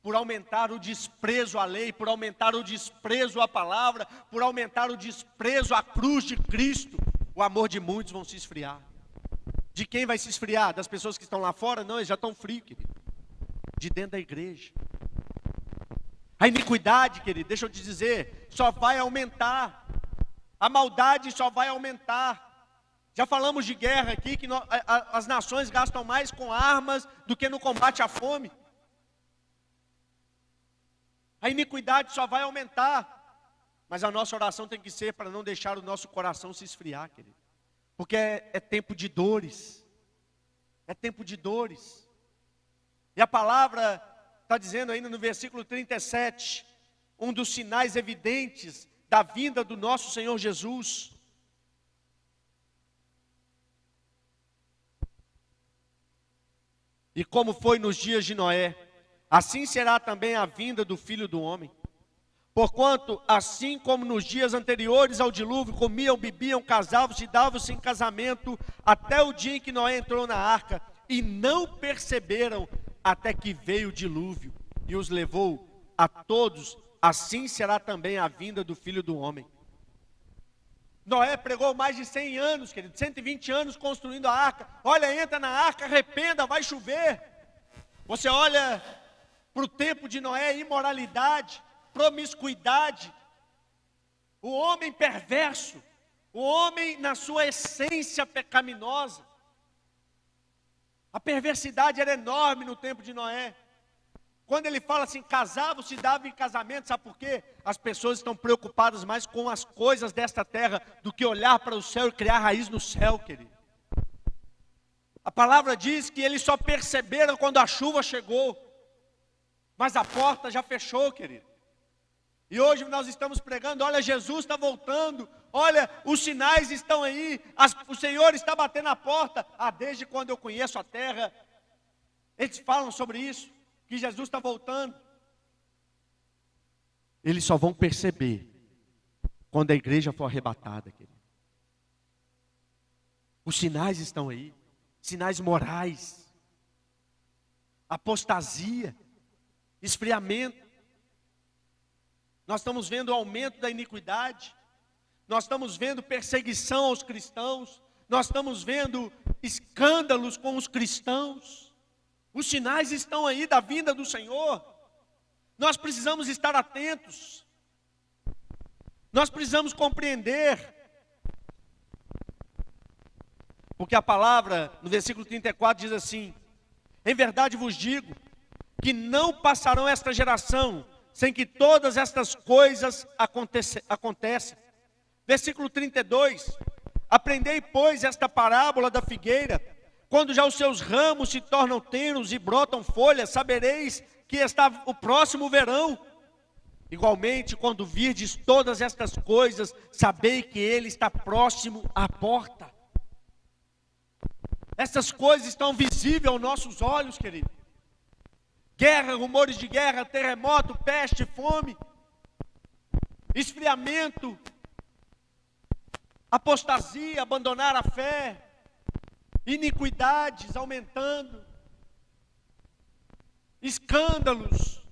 Por aumentar o desprezo à lei, por aumentar o desprezo à palavra, por aumentar o desprezo à cruz de Cristo, o amor de muitos vão se esfriar. De quem vai se esfriar? Das pessoas que estão lá fora? Não, eles já estão frios, querido. De dentro da igreja. A iniquidade, querido, deixa eu te dizer, só vai aumentar. A maldade só vai aumentar. Já falamos de guerra aqui, que as nações gastam mais com armas do que no combate à fome. A iniquidade só vai aumentar. Mas a nossa oração tem que ser para não deixar o nosso coração se esfriar, querido. Porque é tempo de dores. É tempo de dores. E a palavra está dizendo ainda no versículo 37, um dos sinais evidentes da vinda do nosso Senhor Jesus. E como foi nos dias de Noé, assim será também a vinda do Filho do Homem. Porquanto, assim como nos dias anteriores ao dilúvio, comiam, bebiam, casavam-se e davam-se em casamento, até o dia em que Noé entrou na arca, e não perceberam até que veio o dilúvio e os levou a todos, assim será também a vinda do Filho do Homem. Noé pregou mais de 100 anos, querido, 120 anos construindo a arca. Olha, entra na arca, arrependa, vai chover. Você olha para o tempo de Noé, imoralidade, promiscuidade, o homem perverso, o homem na sua essência pecaminosa. A perversidade era enorme no tempo de Noé. Quando ele fala assim, casavam-se, davam em casamento, sabe por quê? As pessoas estão preocupadas mais com as coisas desta terra do que olhar para o céu e criar raiz no céu, querido. A palavra diz que eles só perceberam quando a chuva chegou, mas a porta já fechou, querido. E hoje nós estamos pregando, olha, Jesus está voltando, olha, os sinais estão aí, o Senhor está batendo na porta. Desde quando eu conheço a terra, eles falam sobre isso, que Jesus está voltando. Eles só vão perceber quando a igreja for arrebatada, querido. Os sinais estão aí, sinais morais, apostasia, esfriamento. Nós estamos vendo o aumento da iniquidade, nós estamos vendo perseguição aos cristãos, nós estamos vendo escândalos com os cristãos. Os sinais estão aí da vinda do Senhor. Nós precisamos estar atentos, nós precisamos compreender, porque a palavra no versículo 34 diz assim: em verdade vos digo, que não passarão esta geração sem que todas estas coisas aconteçam. Versículo 32, aprendei, pois, esta parábola da figueira, quando já os seus ramos se tornam tenros e brotam folhas, sabereis que está o próximo verão. Igualmente, quando virdes todas estas coisas, sabei que ele está próximo à porta. Essas coisas estão visíveis aos nossos olhos, querido. Guerra, rumores de guerra, terremoto, peste, fome, esfriamento, apostasia, abandonar a fé, iniquidades aumentando, escândalos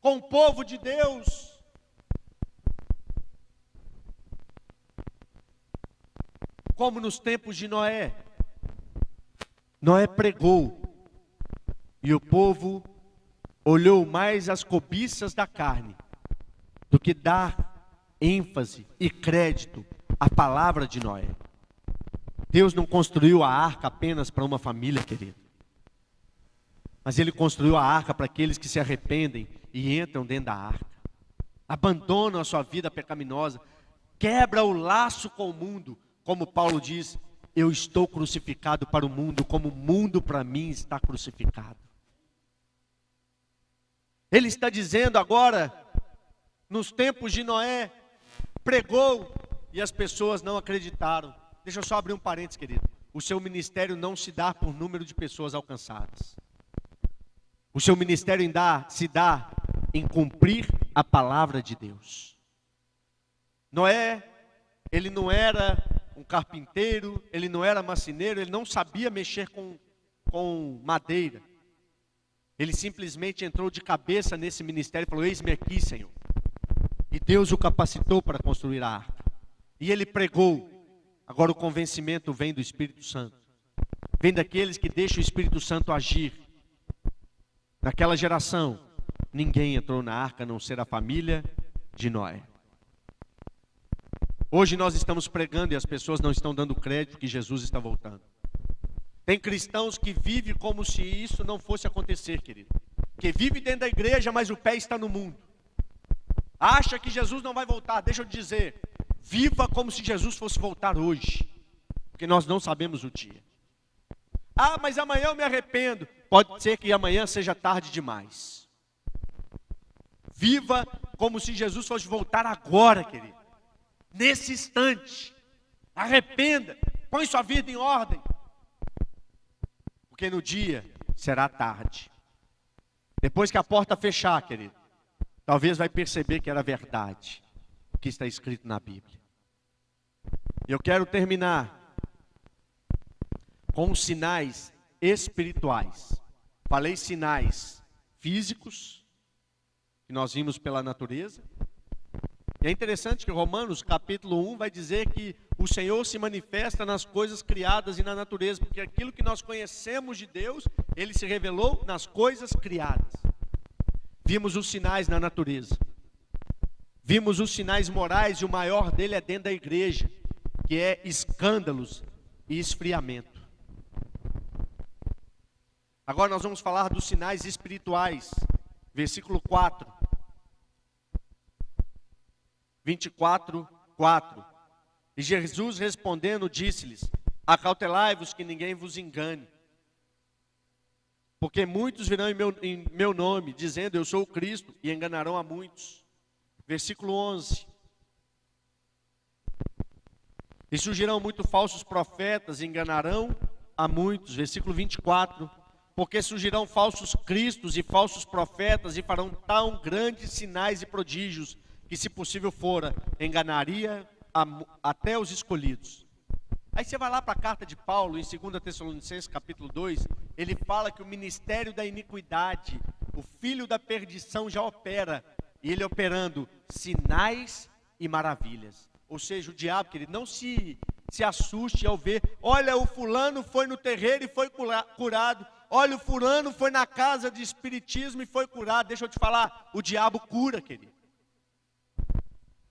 com o povo de Deus. Como nos tempos de Noé. Noé pregou e o povo olhou mais as cobiças da carne do que dar ênfase e crédito à palavra de Noé. Deus não construiu a arca apenas para uma família, querido, mas Ele construiu a arca para aqueles que se arrependem e entram dentro da arca, abandonam a sua vida pecaminosa, quebra o laço com o mundo, como Paulo diz: eu estou crucificado para o mundo, como o mundo para mim está crucificado. Ele está dizendo agora, nos tempos de Noé, pregou e as pessoas não acreditaram. Deixa eu só abrir um parênteses, querido. O seu ministério não se dá por número de pessoas alcançadas. O seu ministério se dá em cumprir a palavra de Deus. Noé, ele não era um carpinteiro, ele não era marceneiro, ele não sabia mexer com madeira. Ele simplesmente entrou de cabeça nesse ministério e falou: eis-me aqui, Senhor. E Deus o capacitou para construir a arca. E ele pregou. Agora o convencimento vem do Espírito Santo. Vem daqueles que deixam o Espírito Santo agir. Naquela geração, ninguém entrou na arca a não ser a família de Noé. Hoje nós estamos pregando e as pessoas não estão dando crédito que Jesus está voltando. Tem cristãos que vivem como se isso não fosse acontecer, querido. Que vive dentro da igreja, mas o pé está no mundo. Acha que Jesus não vai voltar. Deixa eu dizer, viva como se Jesus fosse voltar hoje. Porque nós não sabemos o dia. Ah, mas amanhã eu me arrependo. Pode ser que amanhã seja tarde demais. Viva como se Jesus fosse voltar agora, querido. Nesse instante. Arrependa. Põe sua vida em ordem. Porque no dia será tarde. Depois que a porta fechar, querido, talvez vai perceber que era verdade o que está escrito na Bíblia. E eu quero terminar com os sinais espirituais. Falei sinais físicos, que nós vimos pela natureza. E é interessante que Romanos capítulo 1 vai dizer que o Senhor se manifesta nas coisas criadas e na natureza, porque aquilo que nós conhecemos de Deus, Ele se revelou nas coisas criadas. Vimos os sinais na natureza. Vimos os sinais morais e o maior dele é dentro da igreja, que é escândalos e esfriamento. Agora nós vamos falar dos sinais espirituais. Versículo 4. 24:4. E Jesus respondendo disse-lhes: acautelai-vos que ninguém vos engane. Porque muitos virão em meu nome, dizendo eu sou o Cristo, e enganarão a muitos. Versículo 11. E surgirão muitos falsos profetas, e enganarão a muitos. Versículo 24. Porque surgirão falsos cristos e falsos profetas, e farão tão grandes sinais e prodígios, que se possível fora, enganaria até os escolhidos. Aí você vai lá para a carta de Paulo, em 2 Tessalonicenses capítulo 2, ele fala que o ministério da iniquidade, o filho da perdição já opera, e ele operando sinais e maravilhas. Ou seja, o diabo, querido, não se assuste ao ver, olha, o fulano foi no terreiro e foi curado, olha, o fulano foi na casa de espiritismo e foi curado. Deixa eu te falar, o diabo cura, querido.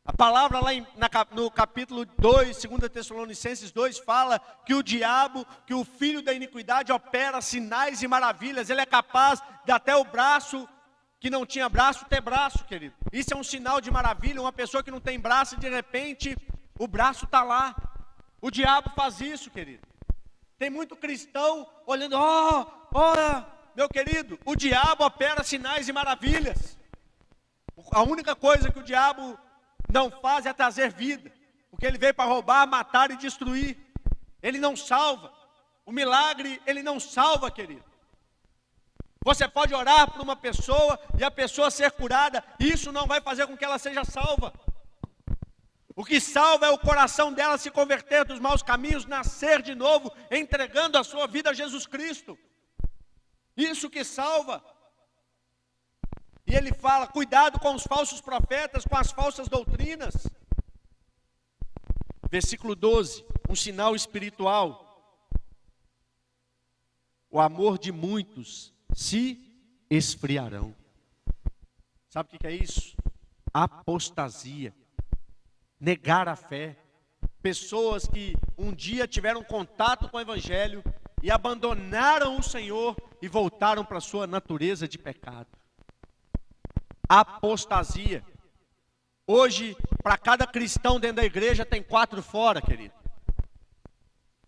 A palavra lá no capítulo 2, 2 Tessalonicenses 2, fala que o diabo, que o filho da iniquidade opera sinais e maravilhas. Ele é capaz de até o braço que não tinha braço ter braço, querido. Isso é um sinal de maravilha. Uma pessoa que não tem braço e de repente o braço está lá. O diabo faz isso, querido. Tem muito cristão olhando, olha, meu querido, o diabo opera sinais e maravilhas. A única coisa que o diabo não faz é trazer vida, porque ele veio para roubar, matar e destruir. Ele não salva. O milagre, ele não salva, querido. Você pode orar por uma pessoa e a pessoa ser curada, isso não vai fazer com que ela seja salva. O que salva é o coração dela se converter dos maus caminhos, nascer de novo, entregando a sua vida a Jesus Cristo. Isso que salva. E ele fala, cuidado com os falsos profetas, com as falsas doutrinas. Versículo 12, um sinal espiritual. O amor de muitos se esfriarão. Sabe o que é isso? Apostasia. Negar a fé. Pessoas que um dia tiveram contato com o Evangelho e abandonaram o Senhor e voltaram para a sua natureza de pecado. Apostasia. Hoje, para cada cristão dentro da igreja, tem 4 fora, querido.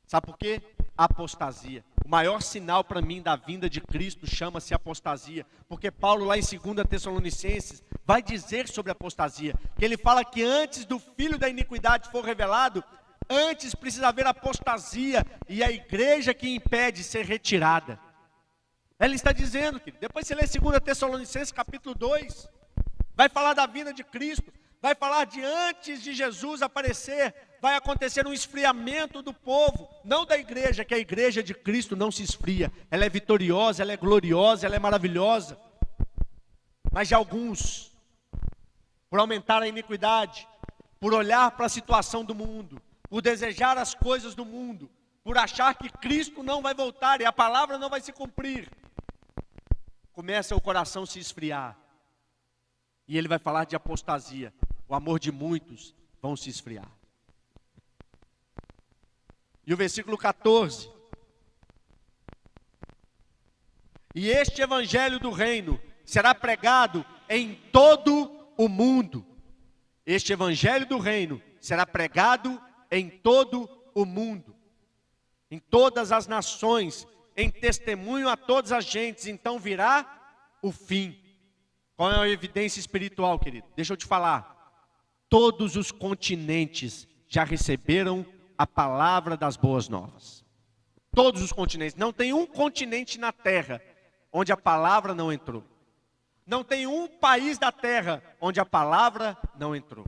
Sabe por quê? Apostasia. O maior sinal para mim da vinda de Cristo chama-se apostasia. Porque Paulo lá em 2 Tessalonicenses vai dizer sobre apostasia. Que ele fala que antes do filho da iniquidade for revelado, antes precisa haver apostasia. E a igreja que impede ser retirada. Ele está dizendo, querido, depois você lê 2 Tessalonicenses capítulo 2, vai falar da vinda de Cristo, vai falar de antes de Jesus aparecer, vai acontecer um esfriamento do povo, não da igreja, que a igreja de Cristo não se esfria, ela é vitoriosa, ela é gloriosa, ela é maravilhosa, mas de alguns, por aumentar a iniquidade, por olhar para a situação do mundo, por desejar as coisas do mundo, por achar que Cristo não vai voltar e a palavra não vai se cumprir, começa o coração a se esfriar, e ele vai falar de apostasia, o amor de muitos vão se esfriar. E o versículo 14, e este evangelho do reino será pregado em todo o mundo. Este evangelho do reino será pregado em todo o mundo, em todas as nações, em testemunho a todas as gentes, então virá o fim. Qual é a evidência espiritual, querido? Deixa eu te falar. Todos os continentes já receberam a palavra das boas novas. Todos os continentes. Não tem um continente na terra onde a palavra não entrou. Não tem um país da terra onde a palavra não entrou.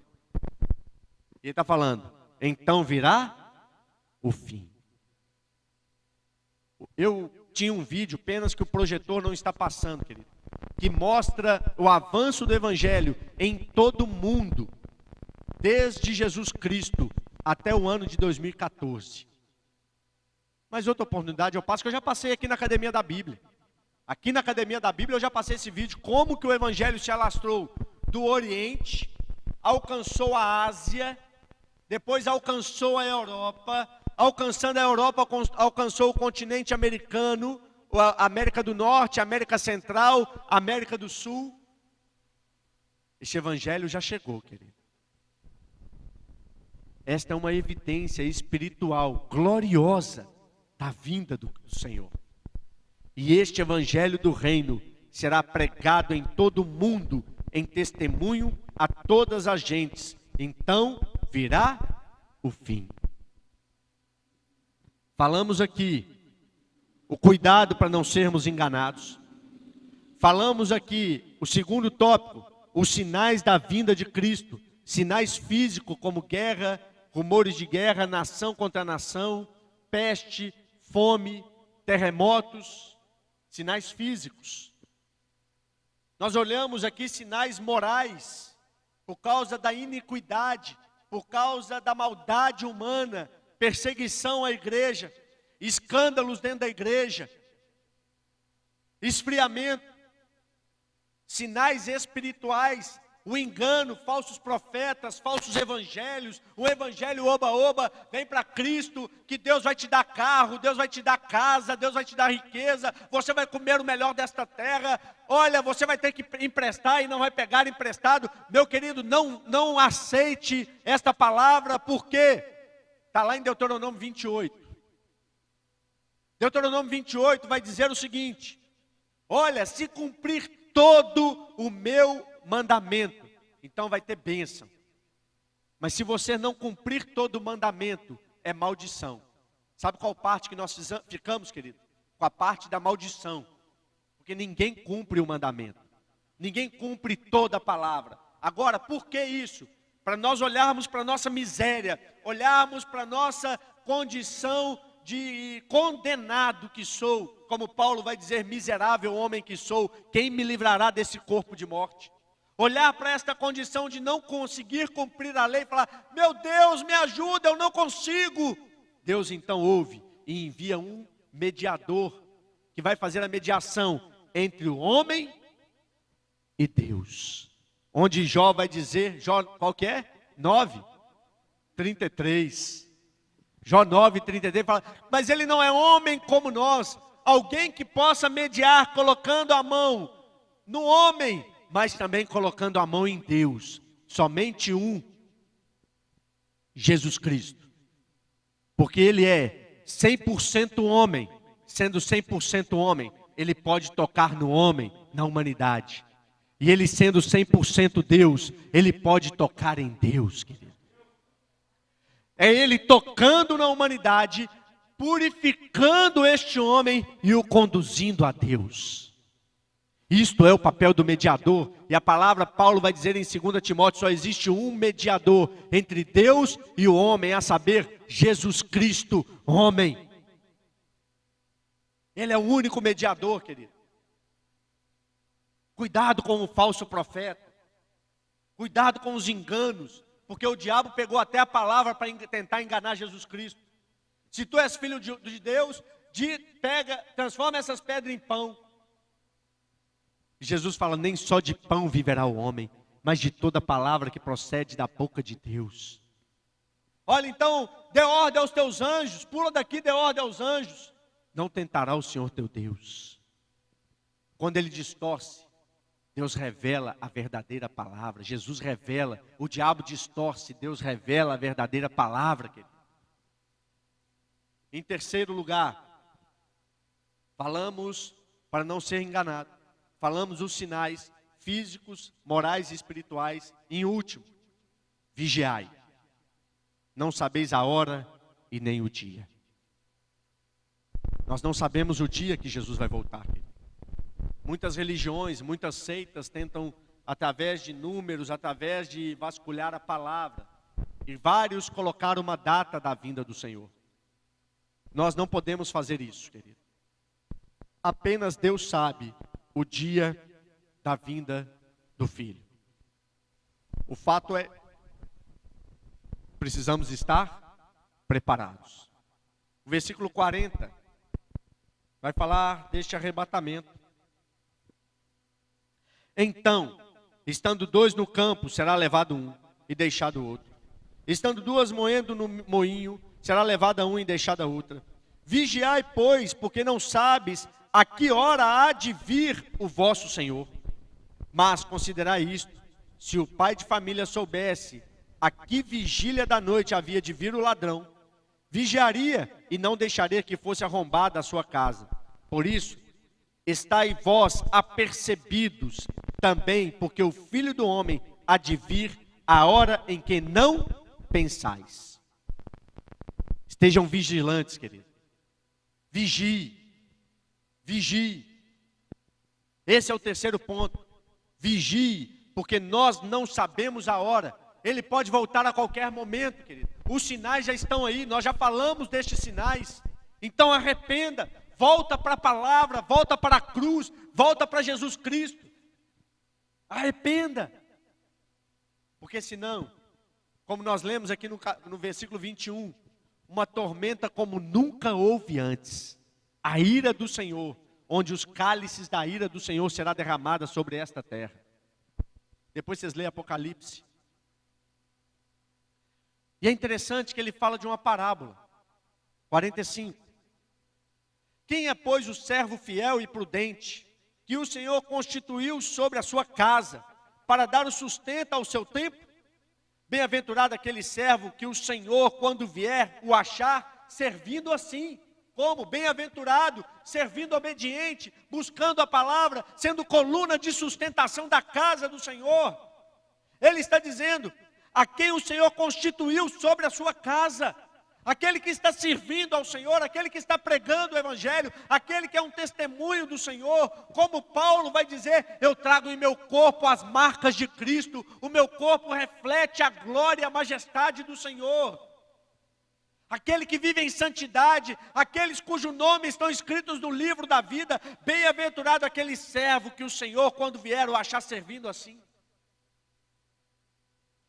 E ele está falando, então virá o fim. Eu tinha um vídeo, apenas que o projetor não está passando, querido, que mostra o avanço do evangelho em todo o mundo, desde Jesus Cristo até o ano de 2014. Mas outra oportunidade eu passo, que eu já passei aqui na Academia da Bíblia. Aqui na Academia da Bíblia eu já passei esse vídeo, como que o evangelho se alastrou do Oriente, alcançou a Ásia, depois alcançou a Europa, alcançando a Europa, alcançou o continente americano, a América do Norte, a América Central, a América do Sul. Este evangelho já chegou, querido. Esta é uma evidência espiritual gloriosa da vinda do Senhor. E este evangelho do reino será pregado em todo o mundo, em testemunho a todas as gentes. Então virá o fim. Falamos aqui o cuidado para não sermos enganados. Falamos aqui o segundo tópico, os sinais da vinda de Cristo. Sinais físicos como guerra, rumores de guerra, nação contra nação, peste, fome, terremotos. Sinais físicos. Nós olhamos aqui sinais morais, por causa da iniquidade, por causa da maldade humana, perseguição à igreja, escândalos dentro da igreja, esfriamento, sinais espirituais, o engano, falsos profetas, falsos evangelhos, o evangelho oba-oba, vem para Cristo, que Deus vai te dar carro, Deus vai te dar casa, Deus vai te dar riqueza, você vai comer o melhor desta terra, olha, você vai ter que emprestar e não vai pegar emprestado. Meu querido, não aceite esta palavra, porque está lá em Deuteronômio 28. Deuteronômio 28 vai dizer o seguinte: olha, se cumprir todo o meu mandamento, então vai ter bênção. Mas se você não cumprir todo o mandamento, é maldição. Sabe qual parte que nós ficamos, querido? Com a parte da maldição. Porque ninguém cumpre o mandamento. Ninguém cumpre toda a palavra. Agora, por que isso? Para nós olharmos para a nossa miséria, olharmos para a nossa condição de condenado que sou, como Paulo vai dizer, miserável homem que sou, quem me livrará desse corpo de morte? Olhar para esta condição de não conseguir cumprir a lei e falar, meu Deus, me ajuda, eu não consigo. Deus então ouve e envia um mediador, que vai fazer a mediação entre o homem e Deus. Onde Jó vai dizer, Jó, qual que é? 9:33. Jó 9:33 fala, mas ele não é homem como nós, alguém que possa mediar colocando a mão no homem, mas também colocando a mão em Deus. Somente um, Jesus Cristo. Porque ele é 100% homem, sendo 100% homem, ele pode tocar no homem, na humanidade. E ele sendo 100% Deus, ele pode tocar em Deus, querido. É ele tocando na humanidade, purificando este homem e o conduzindo a Deus. Isto é o papel do mediador, e a palavra Paulo vai dizer em 2 Timóteo, só existe um mediador entre Deus e o homem, a saber, Jesus Cristo, homem. Ele é o único mediador, querido. Cuidado com o falso profeta, cuidado com os enganos, porque o diabo pegou até a palavra para tentar enganar Jesus Cristo. Se tu és filho de Deus, transforma essas pedras em pão. Jesus fala, nem só de pão viverá o homem, mas de toda palavra que procede da boca de Deus. Olha, então, dê ordem aos teus anjos, pula daqui, dê ordem aos anjos. Não tentará o Senhor teu Deus. Quando ele distorce, Deus revela a verdadeira palavra. Jesus revela, o diabo distorce, Deus revela a verdadeira palavra, querido. Em terceiro lugar, falamos, para não ser enganado, falamos os sinais físicos, morais e espirituais. Em último, vigiai. Não sabeis a hora e nem o dia. Nós não sabemos o dia que Jesus vai voltar, querido. Muitas religiões, muitas seitas tentam, através de números, através de vasculhar a palavra, e vários colocaram uma data da vinda do Senhor. Nós não podemos fazer isso, querido. Apenas Deus sabe o dia da vinda do Filho. O fato é, precisamos estar preparados. O versículo 40 vai falar deste arrebatamento. Então, estando dois no campo, será levado um e deixado o outro. Estando duas moendo no moinho, será levada uma e deixada a outra. Vigiai, pois, porque não sabes a que hora há de vir o vosso Senhor. Mas considerai isto, se o pai de família soubesse a que vigília da noite havia de vir o ladrão, vigiaria e não deixaria que fosse arrombada a sua casa. Por isso, estai vós apercebidos também, porque o Filho do Homem há de vir a hora em que não pensais. Estejam vigilantes, querido. Vigie. Vigie. Esse é o terceiro ponto. Vigie, porque nós não sabemos a hora. Ele pode voltar a qualquer momento, querido. Os sinais já estão aí, nós já falamos destes sinais. Então arrependa, volta para a palavra, volta para a cruz, volta para Jesus Cristo. Arrependa. Porque senão, como nós lemos aqui no versículo 21, uma tormenta como nunca houve antes. A ira do Senhor, onde os cálices da ira do Senhor será derramada sobre esta terra. Depois vocês leem Apocalipse. E é interessante que ele fala de uma parábola. 45. Quem é, pois, o servo fiel e prudente, que o Senhor constituiu sobre a sua casa, para dar o sustento ao seu tempo? Bem-aventurado aquele servo que o Senhor, quando vier, o achar, servindo assim. Como? Bem-aventurado, servindo obediente, buscando a palavra, sendo coluna de sustentação da casa do Senhor. Ele está dizendo, a quem o Senhor constituiu sobre a sua casa, aquele que está servindo ao Senhor, aquele que está pregando o Evangelho, aquele que é um testemunho do Senhor, como Paulo vai dizer, eu trago em meu corpo as marcas de Cristo, o meu corpo reflete a glória e a majestade do Senhor. Aquele que vive em santidade, aqueles cujo nome estão escritos no livro da vida, bem-aventurado aquele servo que o Senhor, quando vier, o achar servindo assim.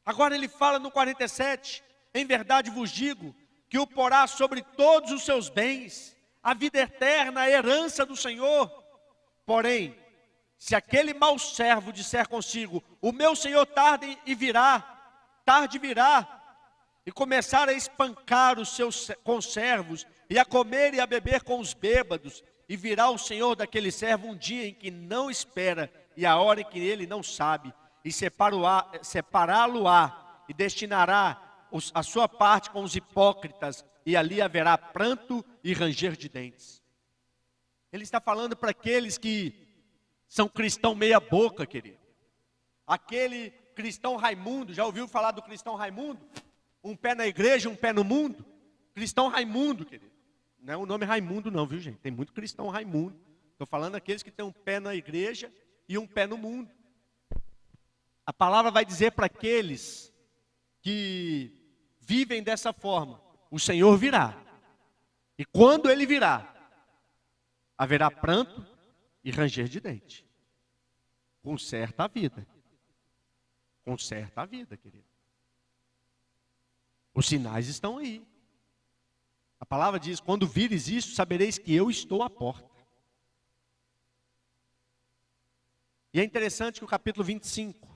Agora ele fala no 47, em verdade vos digo, que o porá sobre todos os seus bens, a vida eterna, a herança do Senhor. Porém, se aquele mau servo disser consigo, o meu Senhor tarde virá, e começar a espancar os seus conservos, e a comer e a beber com os bêbados, e virá o Senhor daquele servo um dia em que não espera, e a hora em que ele não sabe, e separá-lo-á, e destinará a sua parte com os hipócritas, e ali haverá pranto e ranger de dentes. Ele está falando para aqueles que são cristão meia boca, querido. Aquele cristão Raimundo, já ouviu falar do cristão Raimundo? Um pé na igreja, um pé no mundo. Cristão Raimundo, querido. Não é o nome Raimundo não, viu gente? Tem muito cristão Raimundo. Estou falando aqueles que têm um pé na igreja e um pé no mundo. A palavra vai dizer para aqueles que vivem dessa forma: o Senhor virá. E quando Ele virá, haverá pranto e ranger de dente. Conserta a vida. Conserta a vida, querido. Os sinais estão aí. A palavra diz: quando vires isso, sabereis que eu estou à porta. E é interessante que o capítulo 25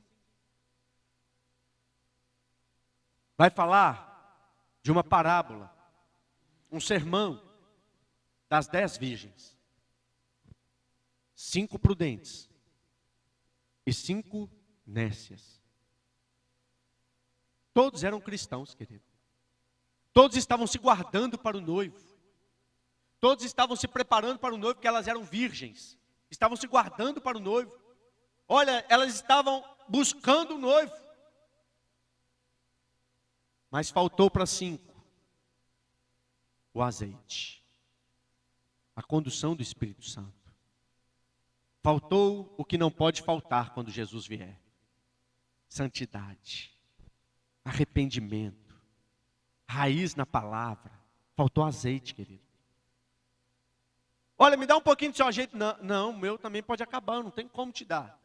vai falar de uma parábola, um sermão das 10 virgens. 5 prudentes e 5 nécias. Todos eram cristãos, querido. Todos estavam se guardando para o noivo. Todos estavam se preparando para o noivo, porque elas eram virgens. Estavam se guardando para o noivo. Olha, elas estavam buscando o noivo. Mas faltou para 5 o azeite, a condução do Espírito Santo. Faltou o que não pode faltar quando Jesus vier: santidade, arrependimento, raiz na palavra. Faltou azeite, querido. Olha, me dá um pouquinho do seu azeite. Não, o meu também pode acabar, não tem como te dar.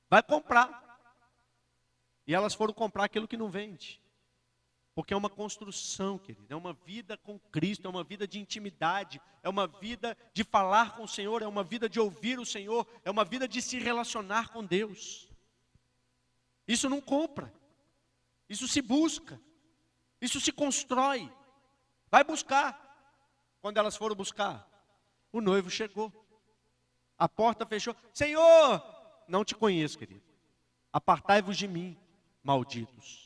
Vai comprar. E elas foram comprar aquilo que não vende. Porque é uma construção, querido, é uma vida com Cristo, é uma vida de intimidade, é uma vida de falar com o Senhor, é uma vida de ouvir o Senhor, é uma vida de se relacionar com Deus. Isso não compra, isso se busca, isso se constrói. Vai buscar. Quando elas foram buscar, o noivo chegou, a porta fechou. Senhor, não te conheço, querido. Apartai-vos de mim, malditos.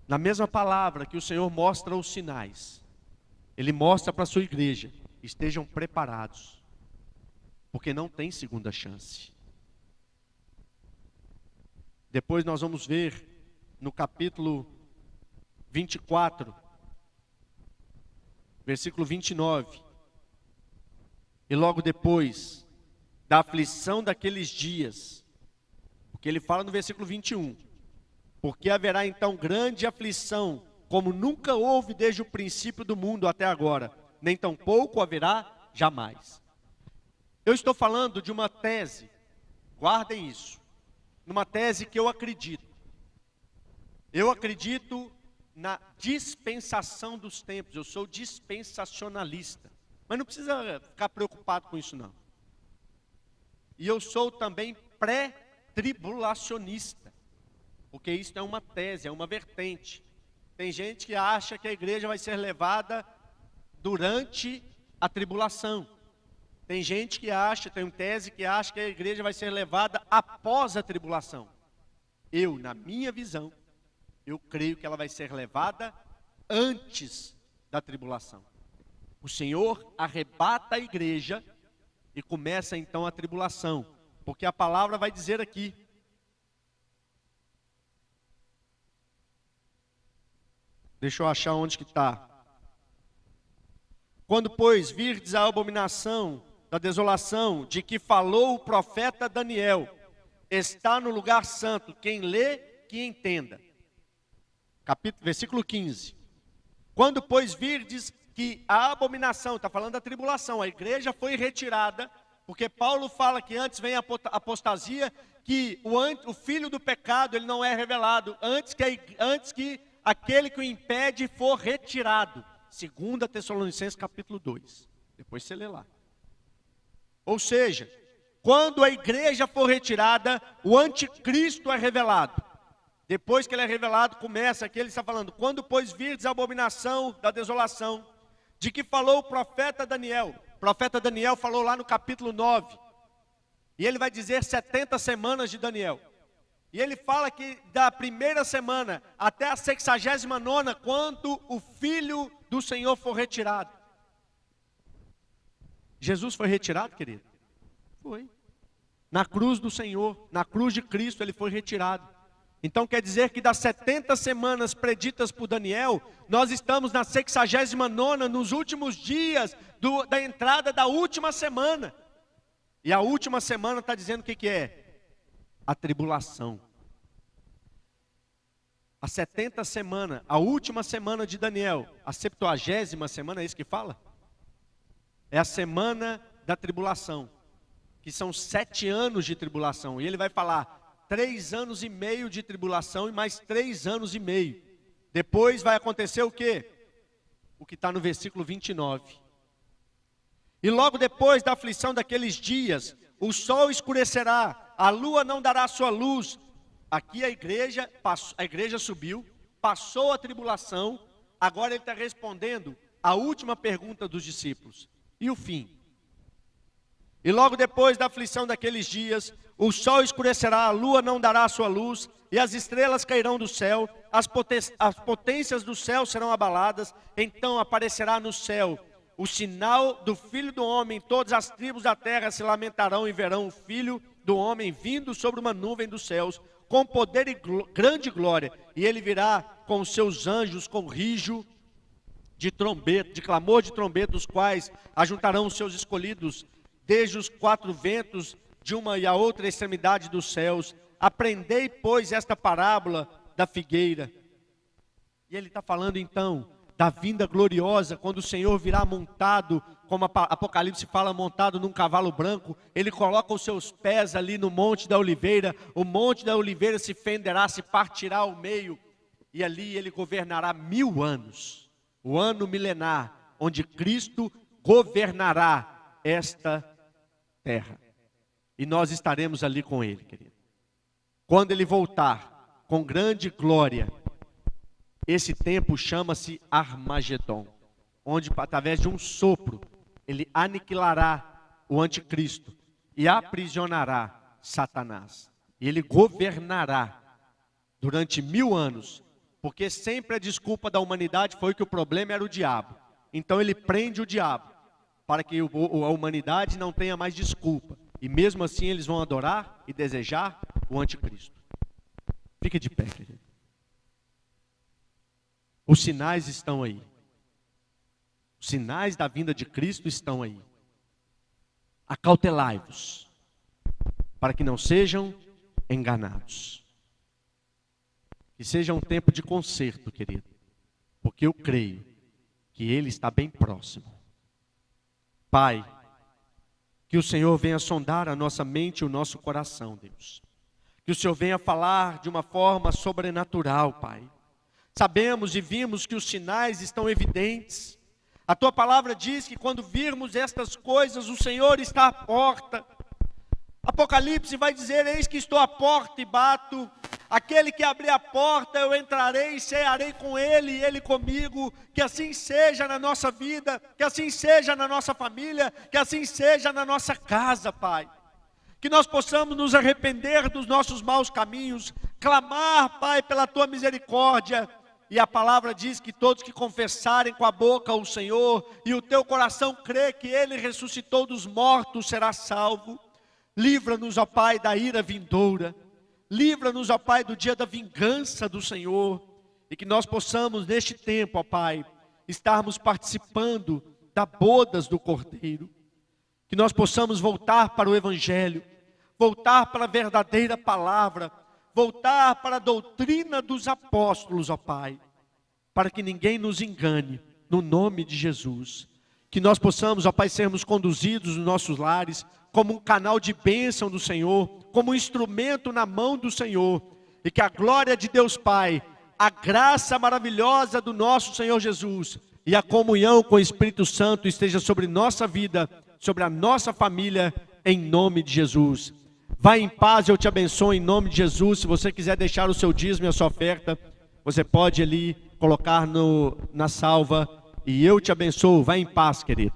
Na mesma palavra que o Senhor mostra os sinais, Ele mostra para a sua igreja: estejam preparados, porque não tem segunda chance. Depois nós vamos ver no capítulo 24, versículo 29. E logo depois da aflição daqueles dias, porque ele fala no versículo 21, porque haverá então grande aflição, como nunca houve desde o princípio do mundo até agora, nem tampouco haverá jamais. Eu estou falando de uma tese, guardem isso, numa tese que eu acredito. Eu acredito na dispensação dos tempos, eu sou dispensacionalista, mas não precisa ficar preocupado com isso não. E eu sou também pré-tribulacionista, porque isso é uma tese, é uma vertente. Tem gente que acha que a igreja vai ser levada durante a tribulação. Tem gente que acha, tem uma tese que acha que a igreja vai ser levada após a tribulação. Eu, na minha visão, eu creio que ela vai ser levada antes da tribulação. O Senhor arrebata a igreja e começa então a tribulação, porque a palavra vai dizer aqui: deixa eu achar onde que está. Quando, pois, virdes a abominação da desolação, de que falou o profeta Daniel, está no lugar santo. Quem lê, que entenda. Versículo 15. Quando, pois, virdes que a abominação, está falando da tribulação, a igreja foi retirada, porque Paulo fala que antes vem a apostasia, que o filho do pecado ele não é revelado, antes que aquele que o impede for retirado. 2 Tessalonicenses capítulo 2. Depois você lê lá. Ou seja, quando a igreja for retirada, o anticristo é revelado. Depois que ele é revelado, começa aqui, ele está falando: quando, pois, virdes a abominação da desolação, de que falou o profeta Daniel. O profeta Daniel falou lá no capítulo 9. E ele vai dizer 70 semanas de Daniel. E ele fala que da primeira semana até a 69ª, quando o Filho do Senhor for retirado. Jesus foi retirado, querido? Foi. Na cruz do Senhor, na cruz de Cristo, ele foi retirado. Então quer dizer que das 70 semanas preditas por Daniel, nós estamos na 69ª, nos últimos dias da entrada da última semana. E a última semana está dizendo o que é? A tribulação. A 70 semana, a última semana de Daniel, a 70ª semana, é isso que fala? É a semana da tribulação, que são 7 anos de tribulação. E ele vai falar 3 anos e meio de tribulação e mais 3 anos e meio. Depois vai acontecer o quê? O que está no versículo 29. E logo depois da aflição daqueles dias, o sol escurecerá, a lua não dará sua luz. Aqui a igreja subiu, passou a tribulação, agora ele está respondendo a última pergunta dos discípulos. E o fim? E logo depois da aflição daqueles dias, o sol escurecerá, a lua não dará sua luz, e as estrelas cairão do céu, as potências do céu serão abaladas, então aparecerá no céu o sinal do Filho do Homem, todas as tribos da terra se lamentarão e verão o Filho do Homem vindo sobre uma nuvem dos céus, com poder e grande glória, e ele virá com os seus anjos, com rijo de trombeta, de clamor de trombeta, os quais ajuntarão os seus escolhidos, desde os 4 ventos, de uma e a outra extremidade dos céus. Aprendei, pois, esta parábola da figueira. E ele está falando então da vinda gloriosa, quando o Senhor virá montado, como Apocalipse fala, montado num cavalo branco. Ele coloca os seus pés ali no Monte da Oliveira. O Monte da Oliveira se fenderá, se partirá ao meio, e ali ele governará 1000 anos, o ano milenar, onde Cristo governará esta terra, e nós estaremos ali com ele, querido. Quando ele voltar com grande glória, esse tempo chama-se Armagedon, onde através de um sopro, ele aniquilará o anticristo e aprisionará Satanás. E ele governará durante 1000 anos, porque sempre a desculpa da humanidade foi que o problema era o diabo. Então ele prende o diabo, para que a humanidade não tenha mais desculpa. E mesmo assim eles vão adorar e desejar o anticristo. Fique de pé, querido. Os sinais estão aí. Os sinais da vinda de Cristo estão aí. Acautelai-vos, para que não sejam enganados. Que seja um tempo de conserto, querido, porque eu creio que Ele está bem próximo. Pai, que o Senhor venha sondar a nossa mente e o nosso coração, Deus. Que o Senhor venha falar de uma forma sobrenatural, Pai. Sabemos e vimos que os sinais estão evidentes. A Tua palavra diz que quando virmos estas coisas, o Senhor está à porta. Apocalipse vai dizer, eis que estou à porta e bato. Aquele que abrir a porta, eu entrarei e cearei com ele e ele comigo. Que assim seja na nossa vida, que assim seja na nossa família, que assim seja na nossa casa, Pai. Que nós possamos nos arrepender dos nossos maus caminhos, clamar, Pai, pela Tua misericórdia. E a palavra diz que todos que confessarem com a boca o Senhor e o teu coração crê que Ele ressuscitou dos mortos, será salvo. Livra-nos, ó Pai, da ira vindoura. Livra-nos, ó Pai, do dia da vingança do Senhor. E que nós possamos, neste tempo, ó Pai, estarmos participando da bodas do Cordeiro. Que nós possamos voltar para o Evangelho, voltar para a verdadeira palavra, voltar para a doutrina dos apóstolos, ó Pai, para que ninguém nos engane, no nome de Jesus. Que nós possamos, ó Pai, sermos conduzidos nos nossos lares, como um canal de bênção do Senhor, como um instrumento na mão do Senhor. E que a glória de Deus Pai, a graça maravilhosa do nosso Senhor Jesus e a comunhão com o Espírito Santo esteja sobre nossa vida, sobre a nossa família, em nome de Jesus. Vai em paz, eu te abençoo em nome de Jesus. Se você quiser deixar o seu dízimo e a sua oferta, você pode ali colocar na salva. E eu te abençoo. Vai em paz, querido.